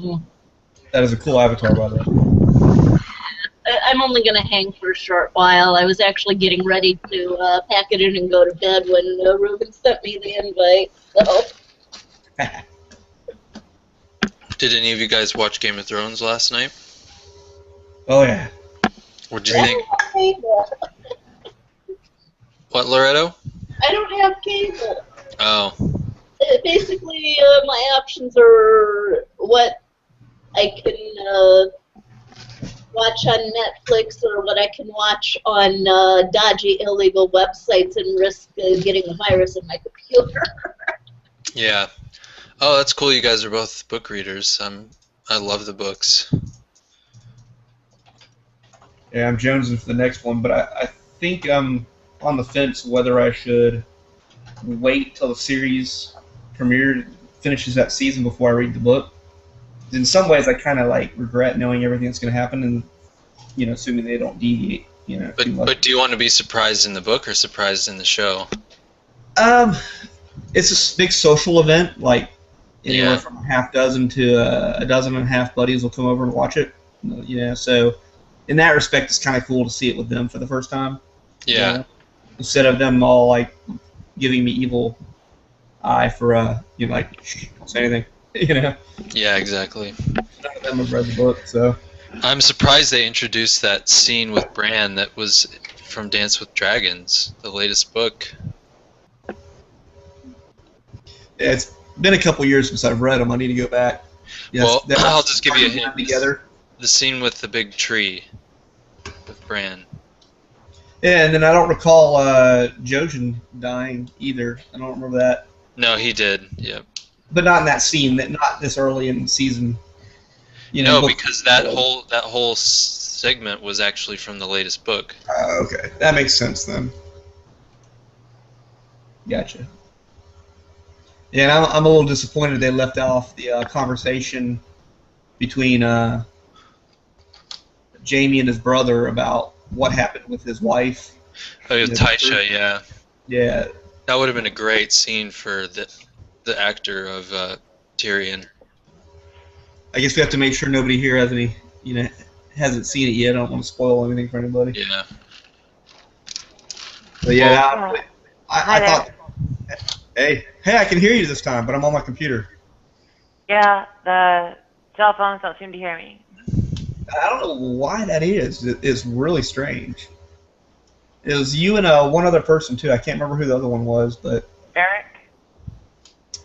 Mm. That is a cool avatar, by the way. I'm only going to hang for a short while. I was actually getting ready to pack it in and go to bed when Ruben sent me the invite. So. Did any of you guys watch Game of Thrones last night? Oh yeah. What'd you think? I don't have cable. What, Loretto? I don't have cable. Oh. Basically, my options are what I can watch on Netflix or what I can watch on dodgy, illegal websites and risk getting a virus in my computer. Yeah. Oh, that's cool. You guys are both book readers. I love the books. Yeah, I'm jonesing for the next one, but I think I'm on the fence whether I should wait till the series finishes that season before I read the book. In some ways, I kind of like regret knowing everything that's going to happen, and assuming they don't deviate, too much. But do you want to be surprised in the book or surprised in the show? It's a big social event, like anywhere Yeah. from a half dozen to a dozen and a half buddies will come over and watch it. So in that respect, it's kind of cool to see it with them for the first time. Yeah. Instead of them all like giving me evil eye for like shh, don't say anything. Yeah, exactly. None of them have read the book, so. I'm surprised they introduced that scene with Bran that was from Dance with Dragons, the latest book. Yeah, it's been a couple years since I've read them. I need to go back. Yes, Well, I'll just give you a hint. Together. The scene with the big tree with Bran. Yeah, and then I don't recall Jojen dying either. I don't remember that. No, he did. Yep. But not in that scene. Not this early in the season. No, because that whole segment was actually from the latest book. Okay, that makes sense then. Gotcha. Yeah, and I'm a little disappointed they left off the conversation between Jamie and his brother about what happened with his wife. Oh, with Taisha, yeah. Yeah. That would have been a great scene for the actor of Tyrion. I guess we have to make sure nobody here has any, hasn't seen it yet. I don't want to spoil anything for anybody. Yeah. But yeah, I thought. Hey, I can hear you this time, but I'm on my computer. Yeah, the cell phones don't seem to hear me. I don't know why that is. It's really strange. It was you and one other person too. I can't remember who the other one was, but Eric?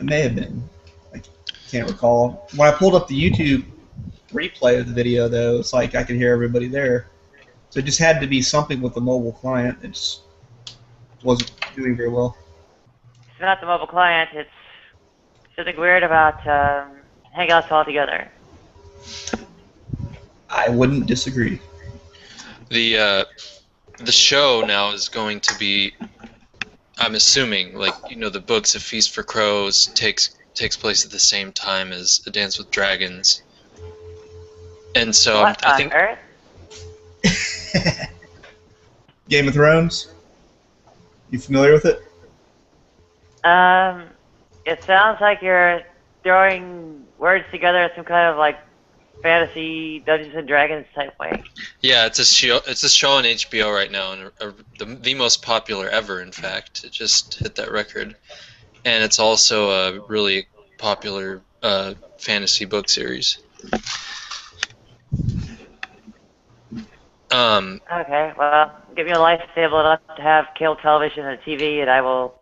It may have been. I can't recall. When I pulled up the YouTube replay of the video, though, it's like I could hear everybody there. So it just had to be something with the mobile client that just wasn't doing very well. It's not the mobile client. It's something weird about Hangouts altogether. I wouldn't disagree. The show now is going to be, I'm assuming, like, the books A Feast for Crows takes place at the same time as A Dance with Dragons. And so I think Earth? Game of Thrones? You familiar with it? It sounds like you're throwing words together in some kind of like fantasy Dungeons and Dragons type way. Yeah, it's a show. It's a show on HBO right now, and the most popular ever. In fact, it just hit that record, and it's also a really popular fantasy book series. Okay, well, give me a life stable enough to have cable television and TV, and I will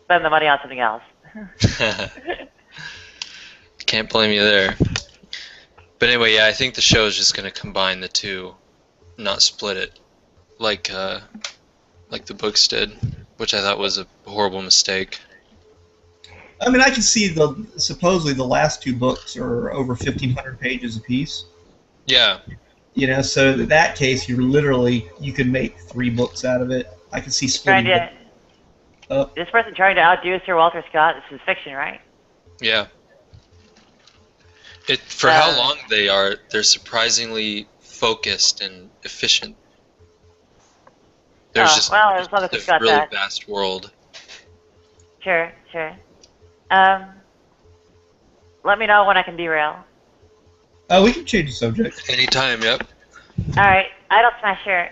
spend the money on something else. Can't blame you there. But anyway, yeah, I think the show is just going to combine the two, not split it, like the books did, which I thought was a horrible mistake. I mean, I can see supposedly the last two books are over 1,500 pages apiece. Yeah. So in that case, you could make 3 books out of it. I can see splitting it up. This person trying to outdo Sir Walter Scott. This is fiction, right? Yeah. For how long they're surprisingly focused and efficient. There's just as long as it's got really that. vast world. Sure. Let me know when I can derail. We can change the subject. Anytime, yep. Alright, Idol Smasher.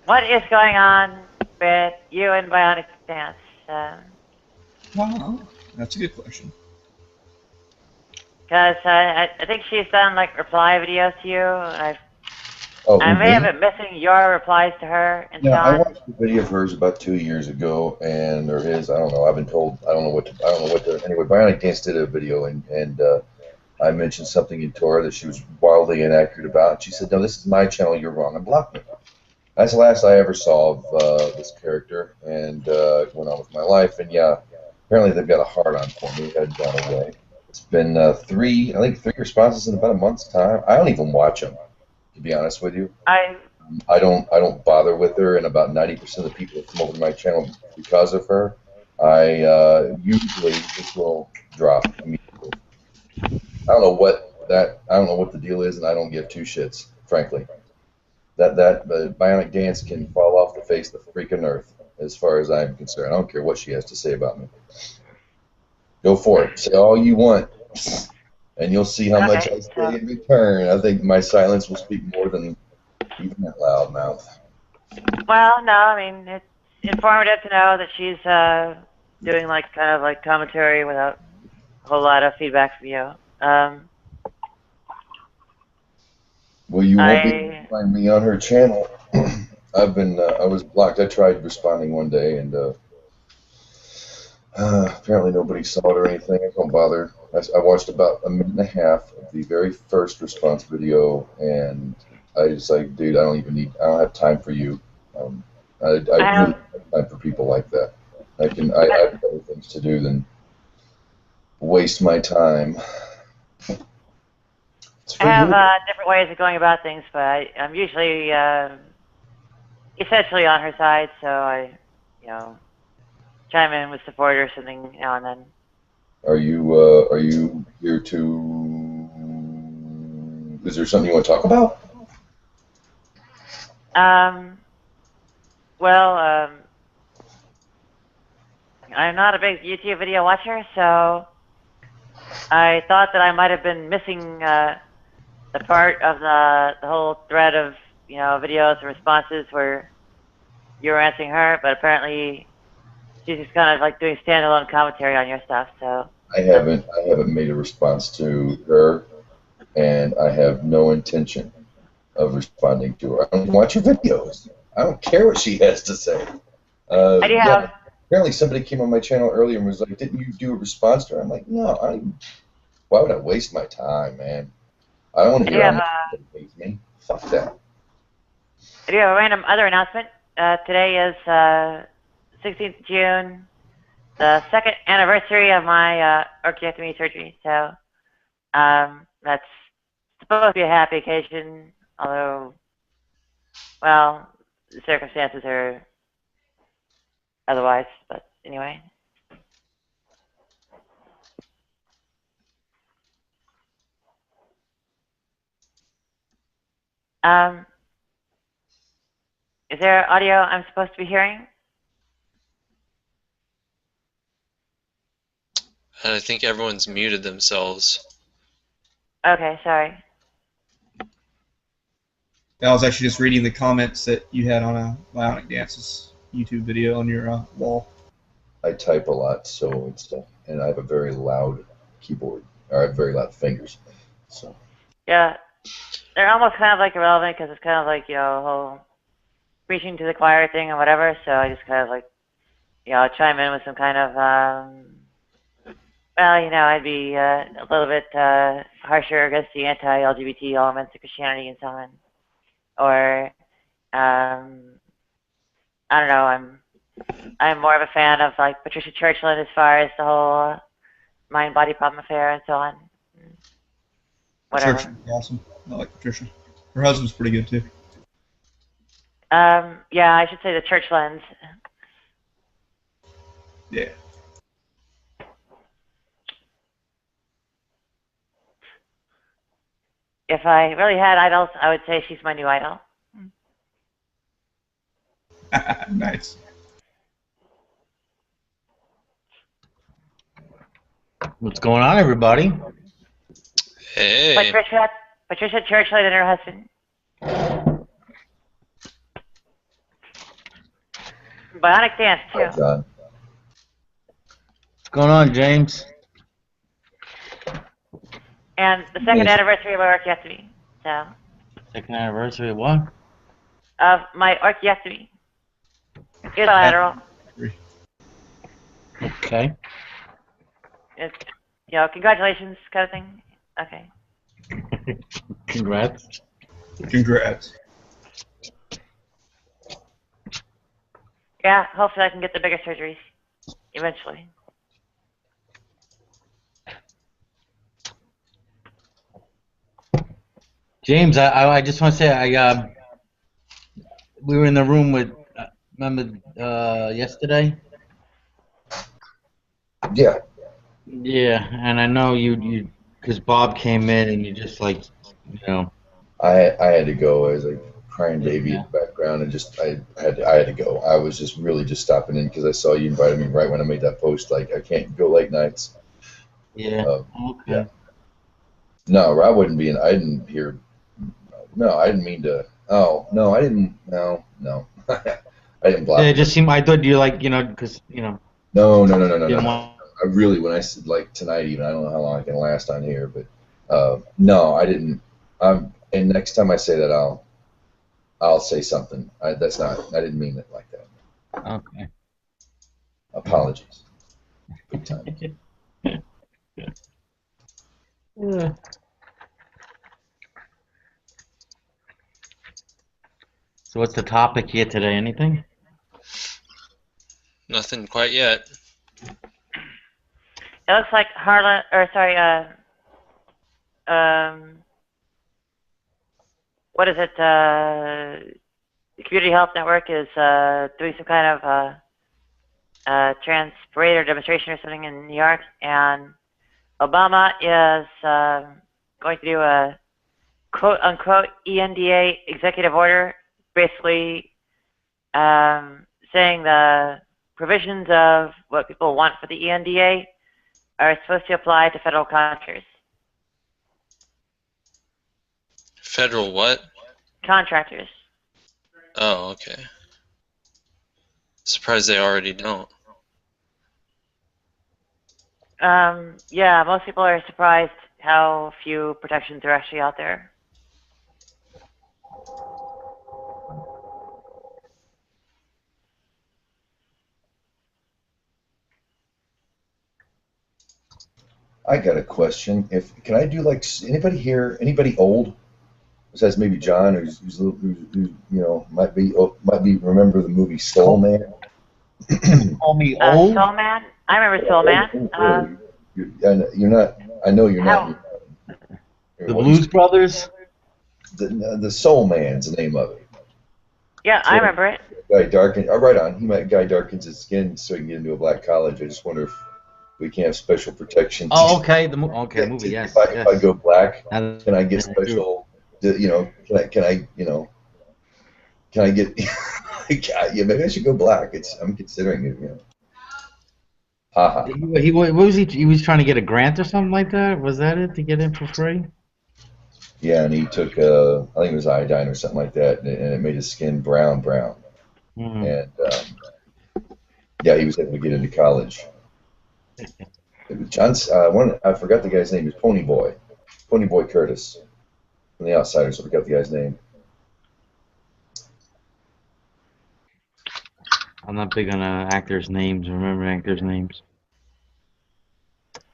What is going on with you and Bionic Dance? Wow, that's a good question. Because I think she's done like reply videos to you, and Oh, I who, may have me? been missing your replies to her and Yeah, I Sean. watched a video of hers about 2 years ago, and or his, I don't know. I've been told I don't know what to. Anyway, Bionic Dance did a video, and I mentioned something in Torah that she was wildly inaccurate about. And she said, "No, this is my channel. You're wrong," and blocked me. That's the last I ever saw of this character, and went on with my life. And yeah, apparently they've got a hard on for me. Had gone away. It's been I think three responses in about a month's time. I don't even watch them, to be honest with you. I don't bother with her, and about 90% of the people that come over to my channel because of her, I usually just will drop immediately. I don't know what the deal is, and I don't give two shits, frankly. That Bionic Dance can fall off the face of the freaking earth, as far as I'm concerned. I don't care what she has to say about me. Go for it. Say all you want, and you'll see how much I say in return. I think my silence will speak more than even that loud mouth. Well, no, I mean, it's informative to know that she's doing like kind of like commentary without a whole lot of feedback from you. Well, you won't be able to find me on her channel. I was blocked. I tried responding one day, and apparently nobody saw it or anything. I don't bother. I watched about a minute and a half of the very first response video, and I just like, dude, I don't have time for you. I really don't have time for people like that. I have better things to do than waste my time. I have different ways of going about things, but I'm usually essentially on her side, so I, chime in with support or something now and then. Are you here to? Is there something you want to talk about? Well, I'm not a big YouTube video watcher, so I thought that I might have been missing the part of the whole thread of videos and responses where you were answering her, but apparently she's just kind of like doing standalone commentary on your stuff. So I haven't made a response to her, and I have no intention of responding to her. I don't watch her videos. I don't care what she has to say. I do have. Apparently somebody came on my channel earlier and was like, "Didn't you do a response to her?" I'm like, "No. Why would I waste my time, man? I don't want to hear how much somebody hates me. Fuck that." I do have a random other announcement. Today is 16th June, the 2nd anniversary of my orchiectomy surgery. So that's supposed to be a happy occasion, although, well, the circumstances are otherwise. But anyway. Is there audio I'm supposed to be hearing? I think everyone's muted themselves. Okay, sorry. I was actually just reading the comments that you had on a Bionic Dance's YouTube video on your wall. I type a lot, so it's and I have a very loud keyboard. Or I have very loud fingers. So. Yeah, they're almost kind of like irrelevant because it's kind of like whole preaching to the choir thing or whatever. So I just kind of like chime in with some kind of well, I'd be a little bit harsher against the anti-LGBT elements of Christianity and so on. Or I don't know, I'm more of a fan of like Patricia Churchland as far as the whole mind-body problem affair and so on. Whatever. Patricia's awesome. I like Patricia. Her husband's pretty good too. Yeah, I should say the Churchlands. Yeah. If I really had idols, I would say she's my new idol. Nice. What's going on, everybody? Hey. Patricia Churchlight and her husband. Bionic dance too. Hi, John. What's going on, James? And the second Yes. anniversary of my orchiectomy. So, Second anniversary of what? of my orchiectomy. Unilateral. Okay. It's, congratulations kind of thing. Okay. Congrats. Congrats. Yeah, hopefully I can get the bigger surgeries eventually. James, I just want to say we were in the room with remember yesterday? Yeah. Yeah, and I know you because Bob came in and you just like I had to go. I was like crying baby in the background, and just I had to go. I was just really just stopping in because I saw you invited me right when I made that post. Like I can't go late nights. Yeah. Okay. Yeah. No, Rob wouldn't be in. I didn't hear. No, I didn't mean to. Oh no, I didn't. No. I didn't block. Yeah, it just seemed I thought you like because No. didn't want. I really, when I said like tonight, even I don't know how long I can last on here, but no, I didn't. And next time I say that, I'll say something. That's not. I didn't mean it like that. Okay. Apologies. Big time. Yeah. So what's the topic here today? Anything? Nothing quite yet. It looks like what is it? The Community Health Network is doing some kind of trans parade or demonstration or something in New York, and Obama is going to do a quote-unquote ENDA executive order, basically saying the provisions of what people want for the ENDA are supposed to apply to federal contractors. Federal what? Contractors. Oh, okay. Surprised they already don't. Yeah, most people are surprised how few protections are actually out there. I got a question. Can I do like anybody here? Anybody old? Besides maybe John, who's might be remember the movie Soul Man. Call me old? Soul Man? I remember Soul Man. You're not. I know you're not. The Blues Brothers? The Soul Man's the name of it. Yeah, I remember it. Guy darkens. Oh, right on. Guy darkens his skin so he can get into a black college. I just wonder if we can have special protections. Oh, okay. The movie. Yes. If I go black, Now, can I get special? Can I get? Yeah, maybe I should go black. I'm considering it. Haha. What was he? He was trying to get a grant or something like that. Was that it to get in for free? Yeah, and he took I think it was iodine or something like that, and it made his skin brown. Mm-hmm. And yeah, he was able to get into college. John's I forgot the guy's name. Is Pony Boy Curtis from The Outsiders. I forgot the guy's name. I'm not big on actors' names. Remember actors' names.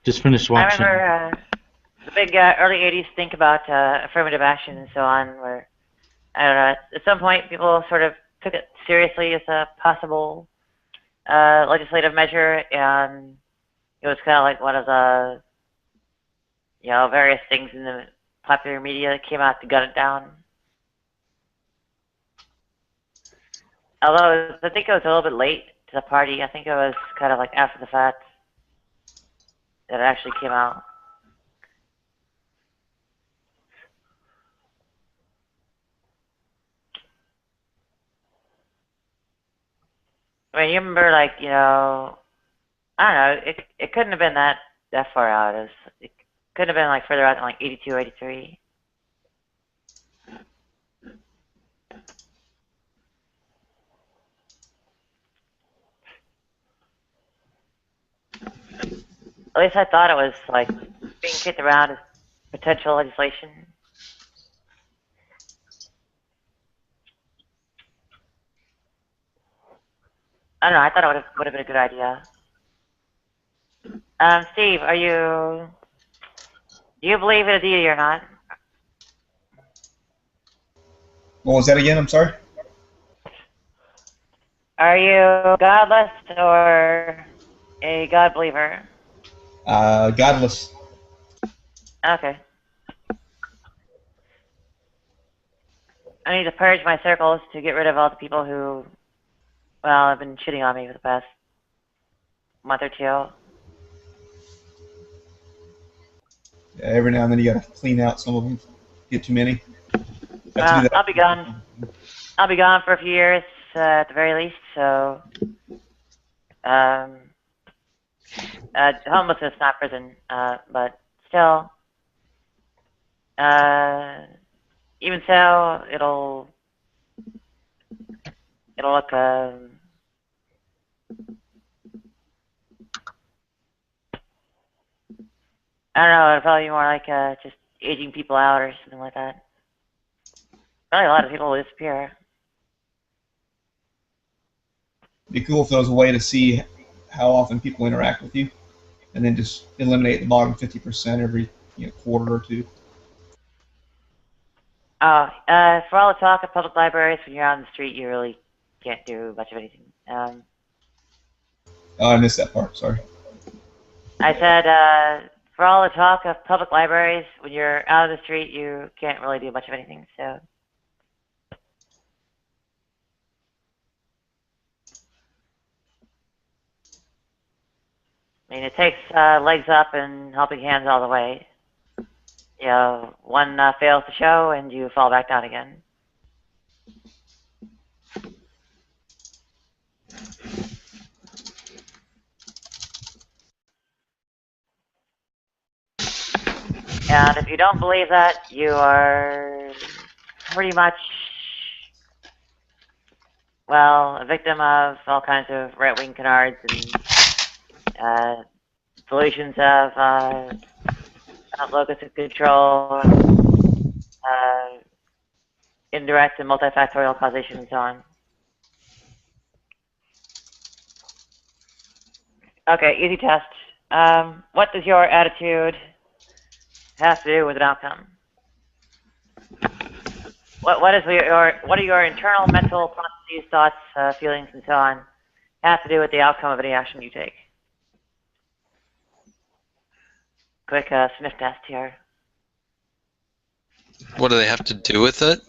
Just finished watching. I remember the big early 80s think about affirmative action and so on, where, I don't know, at some point people sort of took it seriously as a possible legislative measure, and it was kind of like one of the, various things in the popular media that came out to gun it down. Although I think it was a little bit late to the party. I think it was kind of like after the fact that it actually came out. I mean, you remember, like, I don't know, it couldn't have been that far out. It was, Could have been like further out than like 82, 83. At least I thought it was like being kicked around as potential legislation. I don't know. I thought it would have been a good idea. Steve, do you believe in a deity or not? What was that again? I'm sorry. Are you godless or a God believer? Godless. Okay. I need to purge my circles to get rid of all the people who, well, have been shitting on me for the past month or two. Yeah, every now and then you gotta clean out some of them. Get too many. Have to do that. I'll be gone. I'll be gone for a few years at the very least. So, homelessness, not prison, but still, even so, it'll look. I don't know. It'll probably be more like just aging people out or something like that. Probably a lot of people will disappear. It'd be cool if there was a way to see how often people interact with you, and then just eliminate the bottom 50% every quarter or two. Oh, for all the talk of public libraries, when you're out on the street, you really can't do much of anything. Oh, I missed that part. Sorry. I said, for all the talk of public libraries, when you're out on the street, you can't really do much of anything. So, I mean, it takes legs up and helping hands all the way. You know, one fails to show, and you fall back down again. And if you don't believe that, you are pretty much, well, a victim of all kinds of right-wing canards and delusions of locus of control, indirect and multifactorial causation, and so on. Okay, easy test. What does your attitude have to do with an outcome? What are your internal mental processes, thoughts, feelings, and so on have to do with the outcome of any action you take? Quick sniff test here. What do they have to do with it?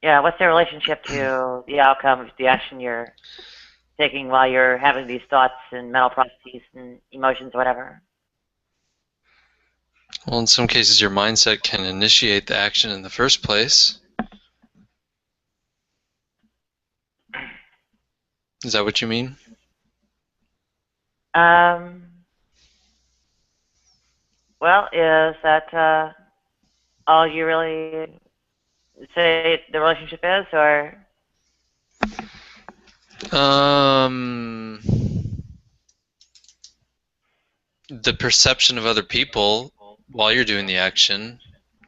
Yeah, what's their relationship to the outcome of the action you're taking while you're having these thoughts and mental processes and emotions, whatever? Well, in some cases, your mindset can initiate the action in the first place. Is that what you mean? Well, is that all you really say the relationship is, or? The perception of other people while you're doing the action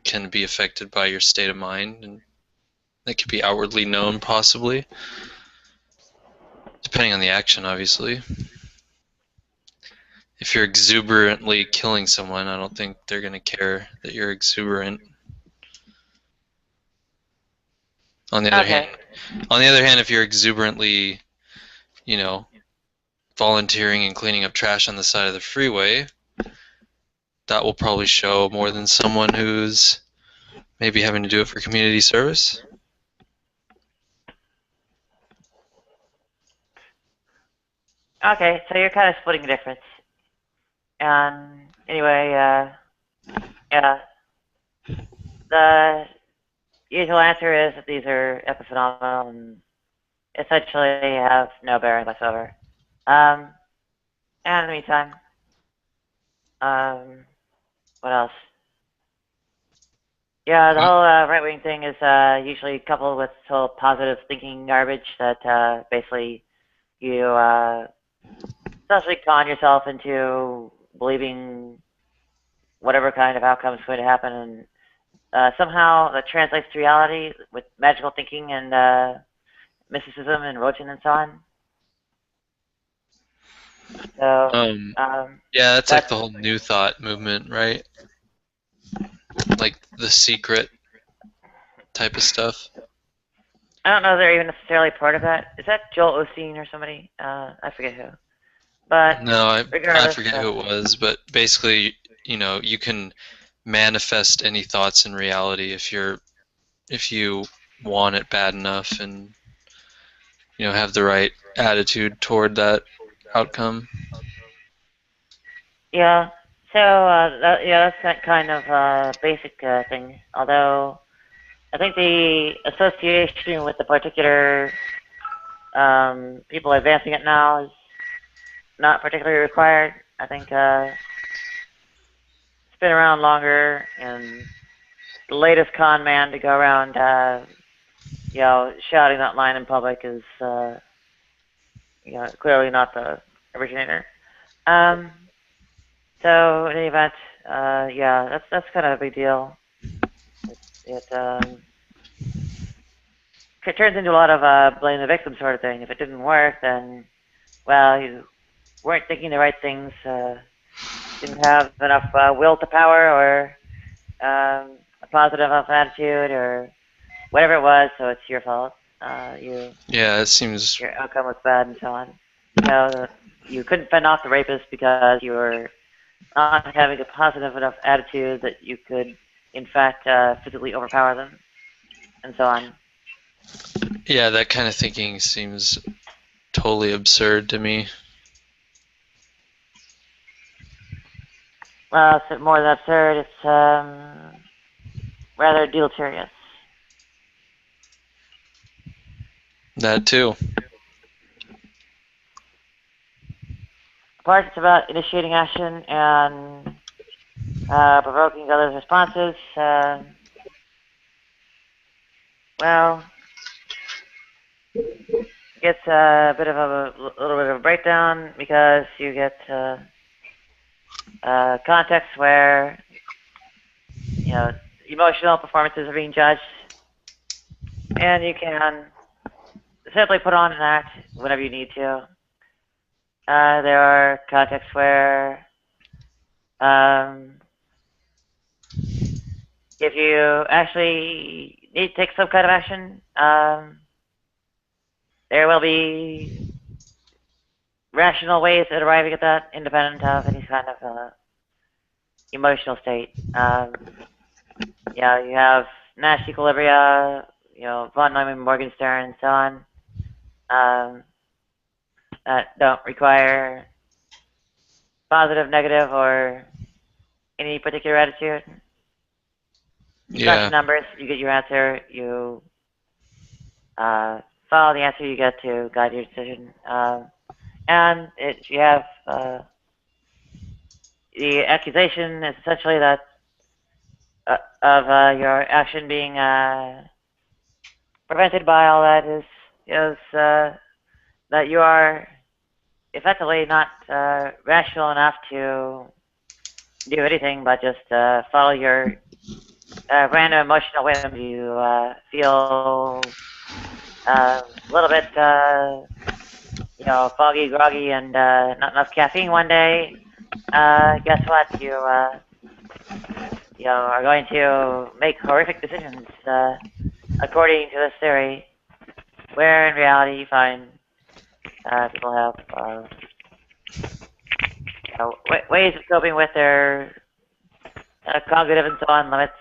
can be affected by your state of mind, and that could be outwardly known, possibly, depending on the action, obviously. If you're exuberantly killing someone, I don't think they're going to care that you're exuberant. On the other hand, if you're exuberantly, volunteering and cleaning up trash on the side of the freeway, that will probably show more than someone who's maybe having to do it for community service. Okay, so you're kind of splitting the difference. And anyway, yeah, the usual answer is that these are epiphenomenal and essentially have no bearing whatsoever. And in the meantime, what else? Yeah, the whole right-wing thing is usually coupled with this whole positive thinking garbage that basically you essentially con yourself into believing whatever kind of outcome is going to happen, and somehow that translates to reality with magical thinking and mysticism and religion and so on. So, Yeah, that's like that's the whole New Thought movement, right? Like the secret type of stuff. I don't know if they're even necessarily part of that. Is that Joel Osteen or somebody? I forget who. But No, I regardless, forget who it was, but basically, you can manifest any thoughts in reality if you want it bad enough and have the right attitude toward that outcome. yeah. So that's that kind of basic thing. Although I think the association with the particular people advancing it now is not particularly required. I think it's been around longer, and the latest con man to go around, shouting that line in public is, clearly not the originator. So in any event, that's kind of a big deal. It turns into a lot of blame the victim sort of thing. If it didn't work, then, well, you weren't thinking the right things, didn't have enough will to power or a positive enough attitude or whatever it was, so it's your fault. Yeah, it seems. Your outcome was bad and so on. You couldn't fend off the rapist because you were not having a positive enough attitude that you could, in fact, physically overpower them, and so on. Yeah, that kind of thinking seems totally absurd to me. Well, it's more than absurd. It's rather deleterious. That too. Part it's about initiating action and provoking others' responses. Well, it gets a little bit of a breakdown because you get context where emotional performances are being judged, and you can simply put on an act whenever you need to. There are contexts where if you actually need to take some kind of action, there will be rational ways at arriving at that, independent of any kind of emotional state. You have Nash equilibria, von Neumann, Morgenstern, and so on, that don't require positive, negative, or any particular attitude. You crunch numbers, you get your answer, you follow the answer you get to guide your decision. And you have the accusation is essentially that of your action being prevented by all that is that you are effectively not rational enough to do anything but just follow your random emotional whim. You feel a little bit, foggy, groggy, and not enough caffeine one day. Guess what? You are going to make horrific decisions according to this theory, where in reality you find people have ways of coping with their cognitive and so on limits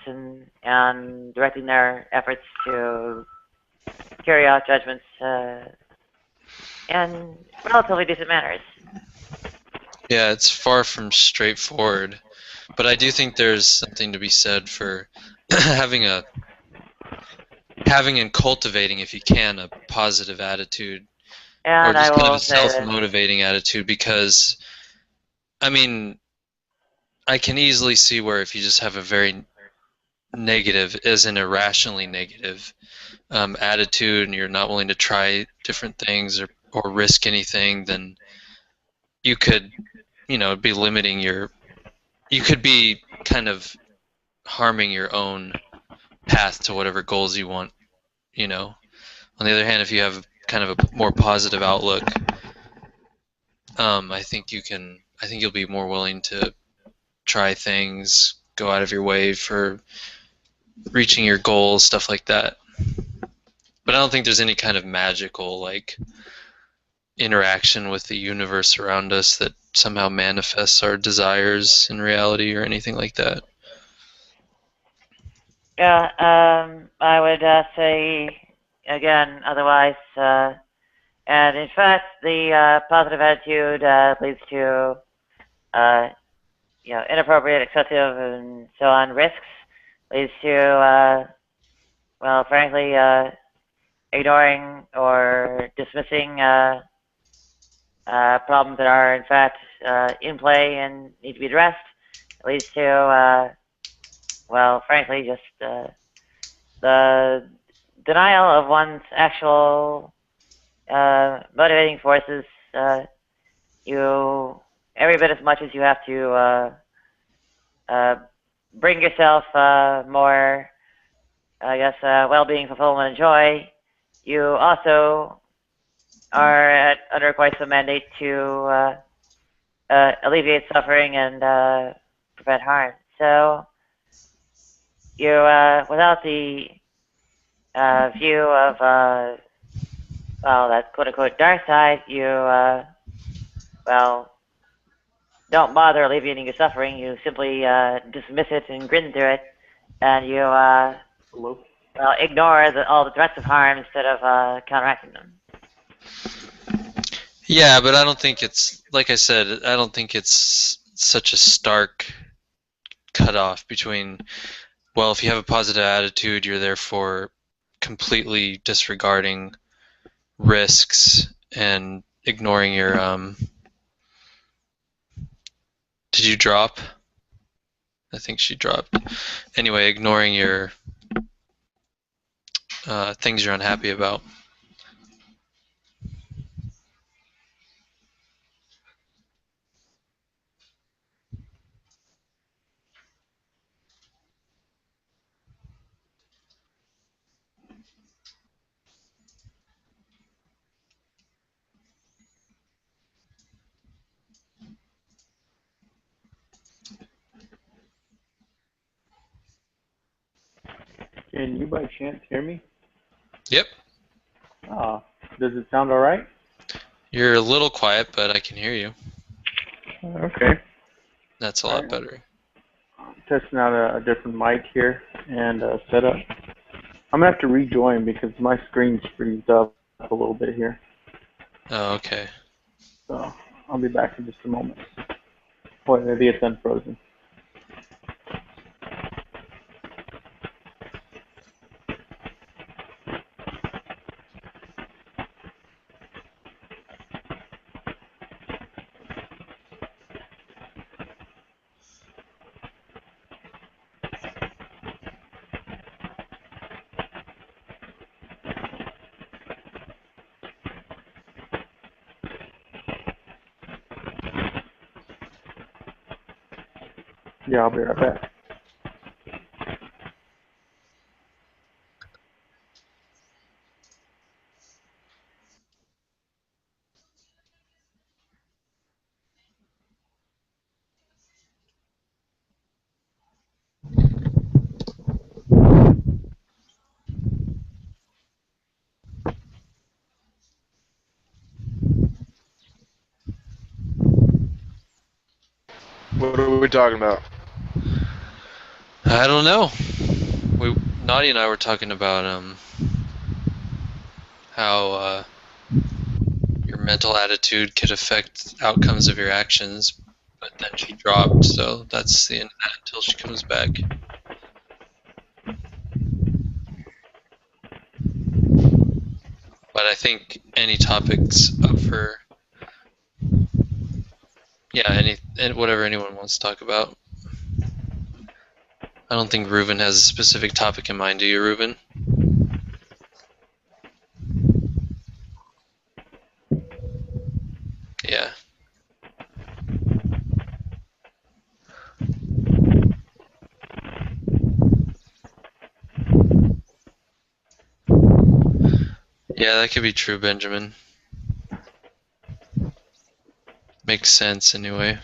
and directing their efforts to carry out judgments in relatively decent manners. Yeah, it's far from straightforward, but I do think there's something to be said for having and cultivating, if you can, a positive attitude, and or just kind of a say self-motivating attitude. Because, I mean, I can easily see where if you just have a very negative, as in irrationally negative, attitude, and you're not willing to try different things or risk anything, then you could, be limiting you could be kind of harming your own path to whatever goals you want, On the other hand, if you have kind of a more positive outlook, I think you'll be more willing to try things, go out of your way for reaching your goals, stuff like that. But I don't think there's any kind of magical, like, interaction with the universe around us that somehow manifests our desires in reality or anything like that. Yeah, I would say, again, otherwise, and in fact, the positive attitude leads to, inappropriate, excessive, and so on risks, leads to, well, frankly, ignoring or dismissing problems that are, in fact, in play and need to be addressed. It leads to, well, frankly, just the denial of one's actual motivating forces. You, every bit as much as you have to bring yourself more, I guess, well-being, fulfillment, and joy, you also are under quite some mandate to alleviate suffering and prevent harm. So you, without the view of, well, that quote-unquote dark side, you, well, don't bother alleviating your suffering. You simply dismiss it and grin through it, and you, well, ignore all the threats of harm instead of counteracting them. Yeah, but I don't think it's, like I said, I don't think it's such a stark cutoff between, well, if you have a positive attitude, you're therefore completely disregarding risks and ignoring your, did you drop? I think she dropped. Anyway, ignoring your things you're unhappy about. Can you by chance hear me? Yep. Does it sound all right? You're a little quiet, but I can hear you. Okay. That's a lot better. I'm testing out a different mic here and setup. I'm going to have to rejoin because my screen's freezed up a little bit here. Oh, okay. So I'll be back in just a moment. Boy, maybe it's unfrozen. Yeah, I'll be right back. What are we talking about? I don't know. Naughty and I were talking about how your mental attitude could affect outcomes of your actions, but then she dropped, so that's the end of that until she comes back. But I think any topics up for, yeah, whatever anyone wants to talk about. I don't think Reuven has a specific topic in mind, do you, Reuven? Yeah. Yeah, that could be true, Benjamin. Makes sense, anyway.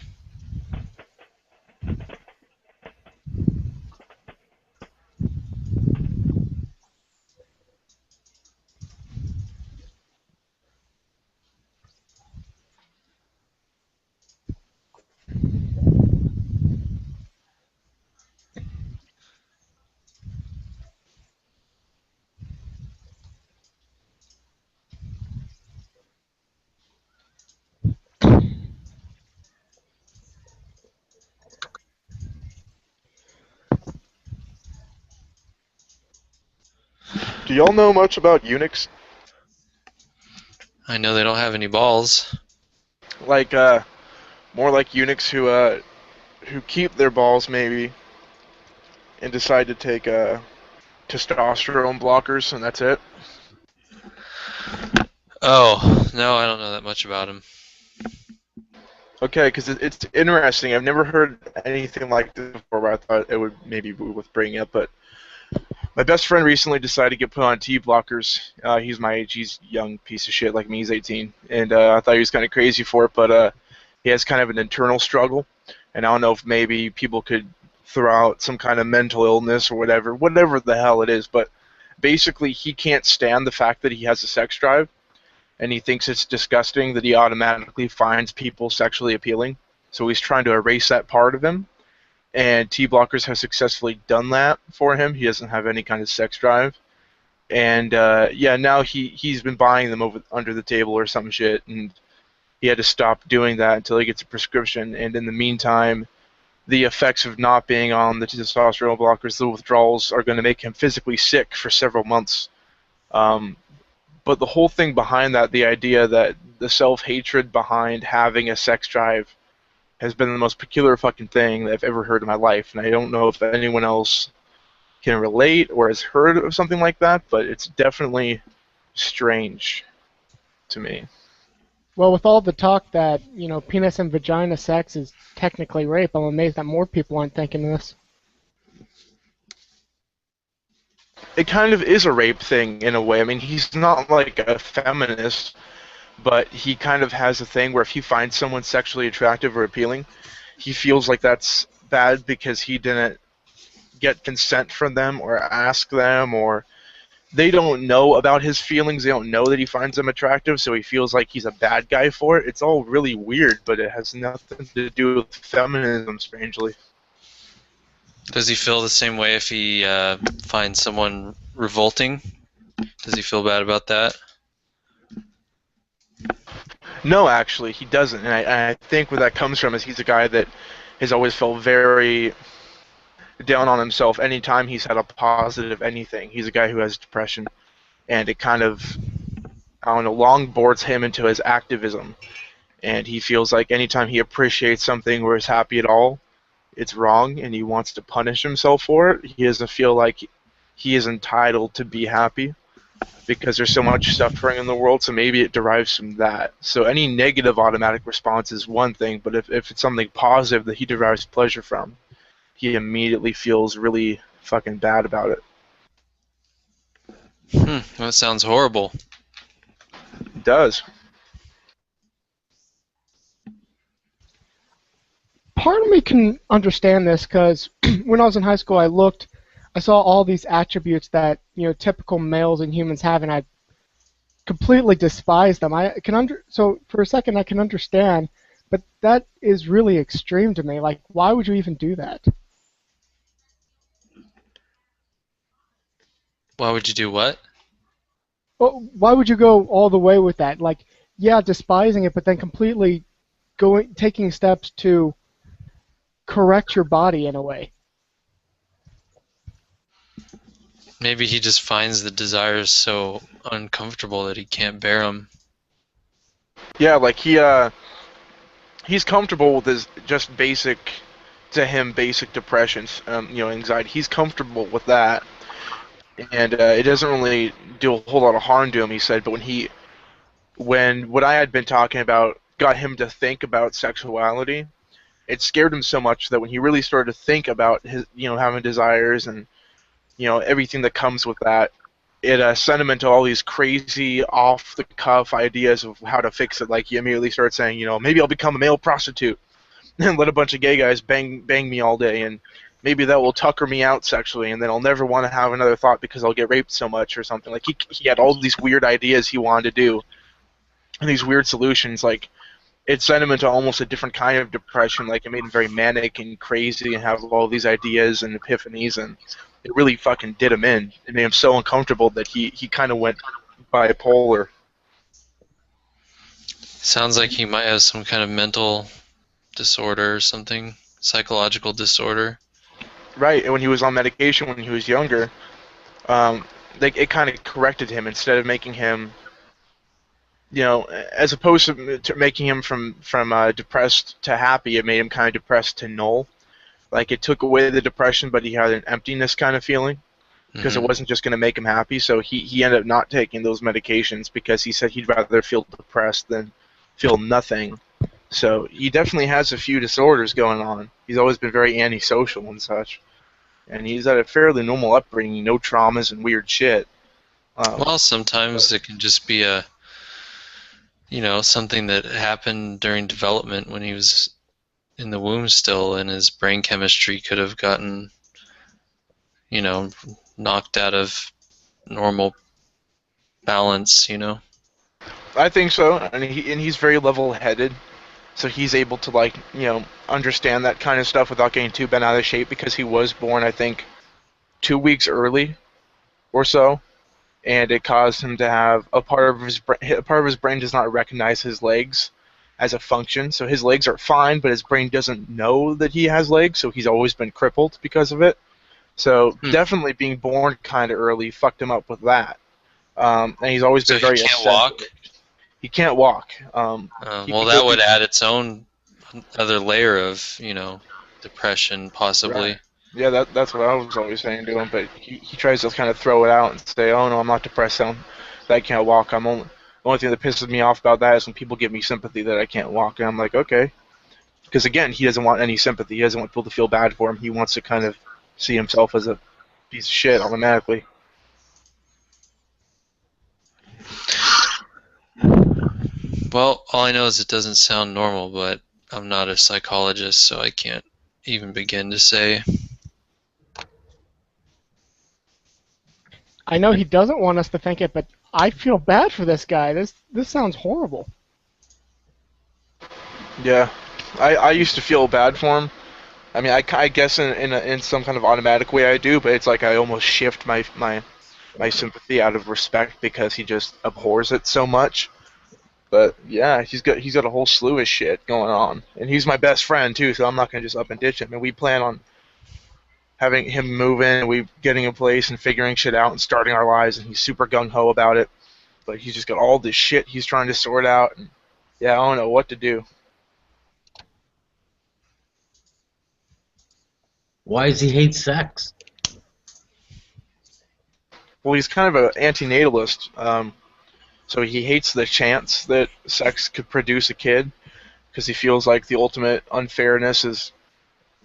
Do y'all know much about eunuchs? I know they don't have any balls. Like, more like eunuchs who keep their balls maybe and decide to take testosterone blockers and that's it. Oh, no, I don't know that much about him. Okay, because it's interesting. I've never heard anything like this before, but I thought it would maybe be worth bringing up. But my best friend recently decided to get put on T blockers. He's my age. He's a young piece of shit like me. He's 18, and I thought he was kind of crazy for it. But he has kind of an internal struggle, and I don't know if maybe people could throw out some kind of mental illness or whatever the hell it is. But basically, he can't stand the fact that he has a sex drive, and he thinks it's disgusting that he automatically finds people sexually appealing. So he's trying to erase that part of him. And T blockers have successfully done that for him. He doesn't have any kind of sex drive, and yeah, now he's been buying them under the table or some shit, and he had to stop doing that until he gets a prescription. And in the meantime, the effects of not being on the testosterone blockers, the withdrawals, are going to make him physically sick for several months. But the whole thing behind that, the idea that the self-hatred behind having a sex drive has been the most peculiar fucking thing that I've ever heard in my life, and I don't know if anyone else can relate or has heard of something like that, but it's definitely strange to me. Well, with all the talk that, penis and vagina sex is technically rape, I'm amazed that more people aren't thinking this. It kind of is a rape thing in a way. I mean, he's not like a feminist, but he kind of has a thing where if he finds someone sexually attractive or appealing, he feels like that's bad because he didn't get consent from them or ask them, or they don't know about his feelings. They don't know that he finds them attractive, so he feels like he's a bad guy for it. It's all really weird, but it has nothing to do with feminism, strangely. Does he feel the same way if he finds someone revolting? Does he feel bad about that? No, actually, he doesn't. And I think where that comes from is he's a guy that has always felt very down on himself anytime he's had a positive anything. He's a guy who has depression, and it kind of, I don't know, longboards him into his activism. And he feels like anytime he appreciates something or is happy at all, it's wrong, and he wants to punish himself for it. He doesn't feel like he is entitled to be happy because there's so much suffering in the world, so maybe it derives from that. So any negative automatic response is one thing, but if it's something positive that he derives pleasure from, he immediately feels really fucking bad about it. That sounds horrible. It does. Part of me can understand this because when I was in high school, I saw all these attributes that typical males and humans have, and I completely despised them. So for a second I can understand, but that is really extreme to me. Like, why would you even do that? Why would you do what? Well, why would you go all the way with that? Like, yeah, despising it, but then completely taking steps to correct your body in a way. Maybe he just finds the desires so uncomfortable that he can't bear them. Yeah, like he's comfortable with his just basic to him basic depression, anxiety. He's comfortable with that, and it doesn't really do a whole lot of harm to him. He said, but when what I had been talking about got him to think about sexuality, it scared him so much that when he really started to think about his, having desires and everything that comes with that, it sent him into all these crazy off-the-cuff ideas of how to fix it. Like he immediately started saying, maybe I'll become a male prostitute and let a bunch of gay guys bang me all day, and maybe that will tucker me out sexually, and then I'll never want to have another thought because I'll get raped so much or something. Like he had all these weird ideas he wanted to do, and these weird solutions. Like it sent him into almost a different kind of depression. Like it made him very manic and crazy and have all these ideas and epiphanies, and it really fucking did him in. It made him so uncomfortable that he kind of went bipolar. Sounds like he might have some kind of mental disorder or something, psychological disorder. Right, and when he was on medication when he was younger, it kind of corrected him instead of making him, as opposed to making him from depressed to happy, it made him kind of depressed to null. Like it took away the depression, but he had an emptiness kind of feeling because it wasn't just going to make him happy. So he ended up not taking those medications because he said he'd rather feel depressed than feel nothing. So he definitely has a few disorders going on. He's always been very antisocial and such. And he's had a fairly normal upbringing, no traumas and weird shit. Well, sometimes it can just be something that happened during development when he was in the womb still, and his brain chemistry could have gotten, knocked out of normal balance, I think so, and he's very level-headed. So he's able to understand that kind of stuff without getting too bent out of shape because he was born, I think, 2 weeks early or so, and it caused him to have a part of his brain does not recognize his legs as a function. So his legs are fine, but his brain doesn't know that he has legs, so he's always been crippled because of it. So definitely being born kind of early fucked him up with that. And he's always been very. So he can't walk? He can't walk. Well, that would add its own other layer of, depression, possibly. Right. Yeah, that's what I was always saying to him, but he tries to kind of throw it out and say, oh, no, I'm not depressed, I can't walk. The only thing that pisses me off about that is when people give me sympathy that I can't walk, and I'm like, okay. Because, again, he doesn't want any sympathy. He doesn't want people to feel bad for him. He wants to kind of see himself as a piece of shit automatically. Well, all I know is it doesn't sound normal, but I'm not a psychologist, so I can't even begin to say. I know he doesn't want us to think it, but I feel bad for this guy. This sounds horrible. Yeah, I used to feel bad for him. I mean, I guess in some kind of automatic way I do, but it's like I almost shift my sympathy out of respect because he just abhors it so much. But yeah, he's got a whole slew of shit going on, and he's my best friend too, so I'm not gonna just up and ditch him. And we plan on having him move in, we getting a place and figuring shit out and starting our lives, and he's super gung ho about it. But he's just got all this shit he's trying to sort out, and yeah, I don't know what to do. Why does he hate sex? Well, he's kind of an antinatalist. So he hates the chance that sex could produce a kid because he feels like the ultimate unfairness is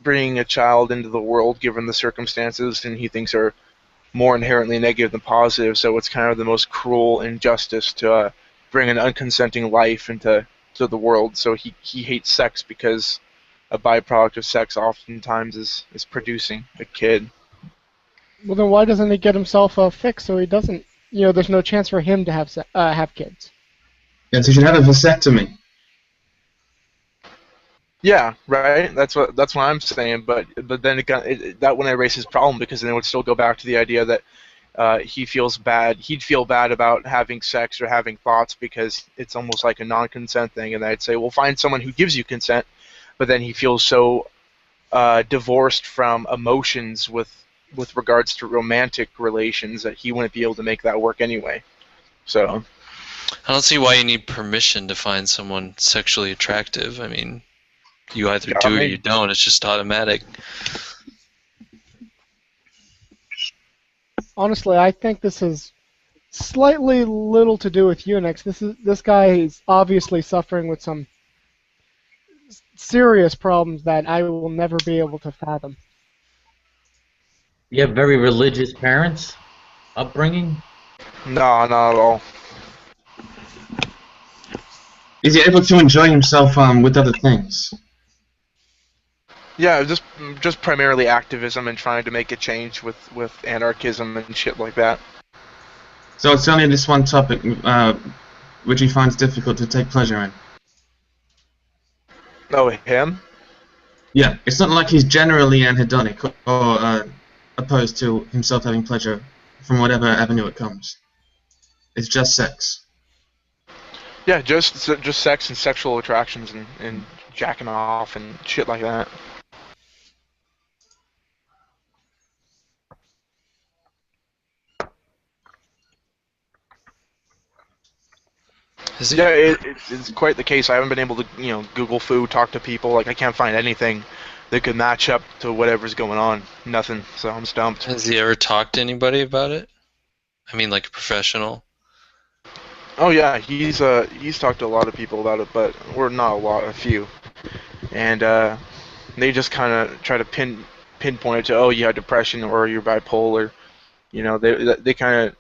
bringing a child into the world given the circumstances, and he thinks are more inherently negative than positive. So it's kind of the most cruel injustice to bring an unconsenting life into the world. So he hates sex because a byproduct of sex oftentimes is producing a kid. Well, then why doesn't he get himself a fix so he doesn't? There's no chance for him to have kids. Yes, he should have a vasectomy. Yeah, right. That's what I'm saying. But then again, that wouldn't erase his problem because then it would still go back to the idea that he feels bad. He'd feel bad about having sex or having thoughts because it's almost like a non-consent thing. And I'd say, well, find someone who gives you consent. But then he feels so divorced from emotions with regards to romantic relations that he wouldn't be able to make that work anyway. So I don't see why you need permission to find someone sexually attractive. I mean, You either Yeah, do I or mean- you don't. It's just automatic. Honestly, I think this is slightly little to do with Unix. This guy is obviously suffering with some serious problems that I will never be able to fathom. You have very religious parents, upbringing. No, not at all. Is he able to enjoy himself with other things? Yeah, just primarily activism and trying to make a change with anarchism and shit like that. So it's only this one topic which he finds difficult to take pleasure in. Oh, him? Yeah, it's not like he's generally anhedonic or opposed to himself having pleasure from whatever avenue it comes. It's just sex. Yeah, just sex and sexual attractions and jacking off and shit like that. Is he? Yeah, it's quite the case. I haven't been able to, Google food, talk to people. Like, I can't find anything that could match up to whatever's going on. Nothing. So I'm stumped. Has he ever talked to anybody about it? I mean, like a professional. Oh yeah, he's talked to a lot of people about it, but we're not a lot, a few, and they just kind of try to pinpoint it to, oh, you have depression or you're bipolar. They kind of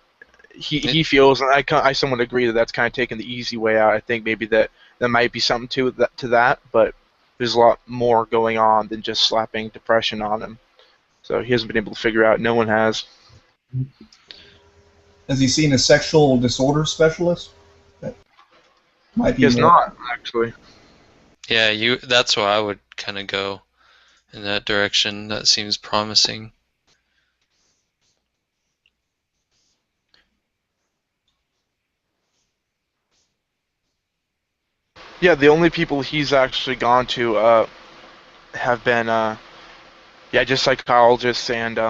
he feels, and I somewhat agree that that's kind of taking the easy way out. I think maybe that might be something to that, but there's a lot more going on than just slapping depression on him. So he hasn't been able to figure out. No one has. Has he seen a sexual disorder specialist? That might be He has more- not, actually. Yeah, that's why I would kind of go in that direction. That seems promising. Yeah, the only people he's actually gone to have been just psychologists and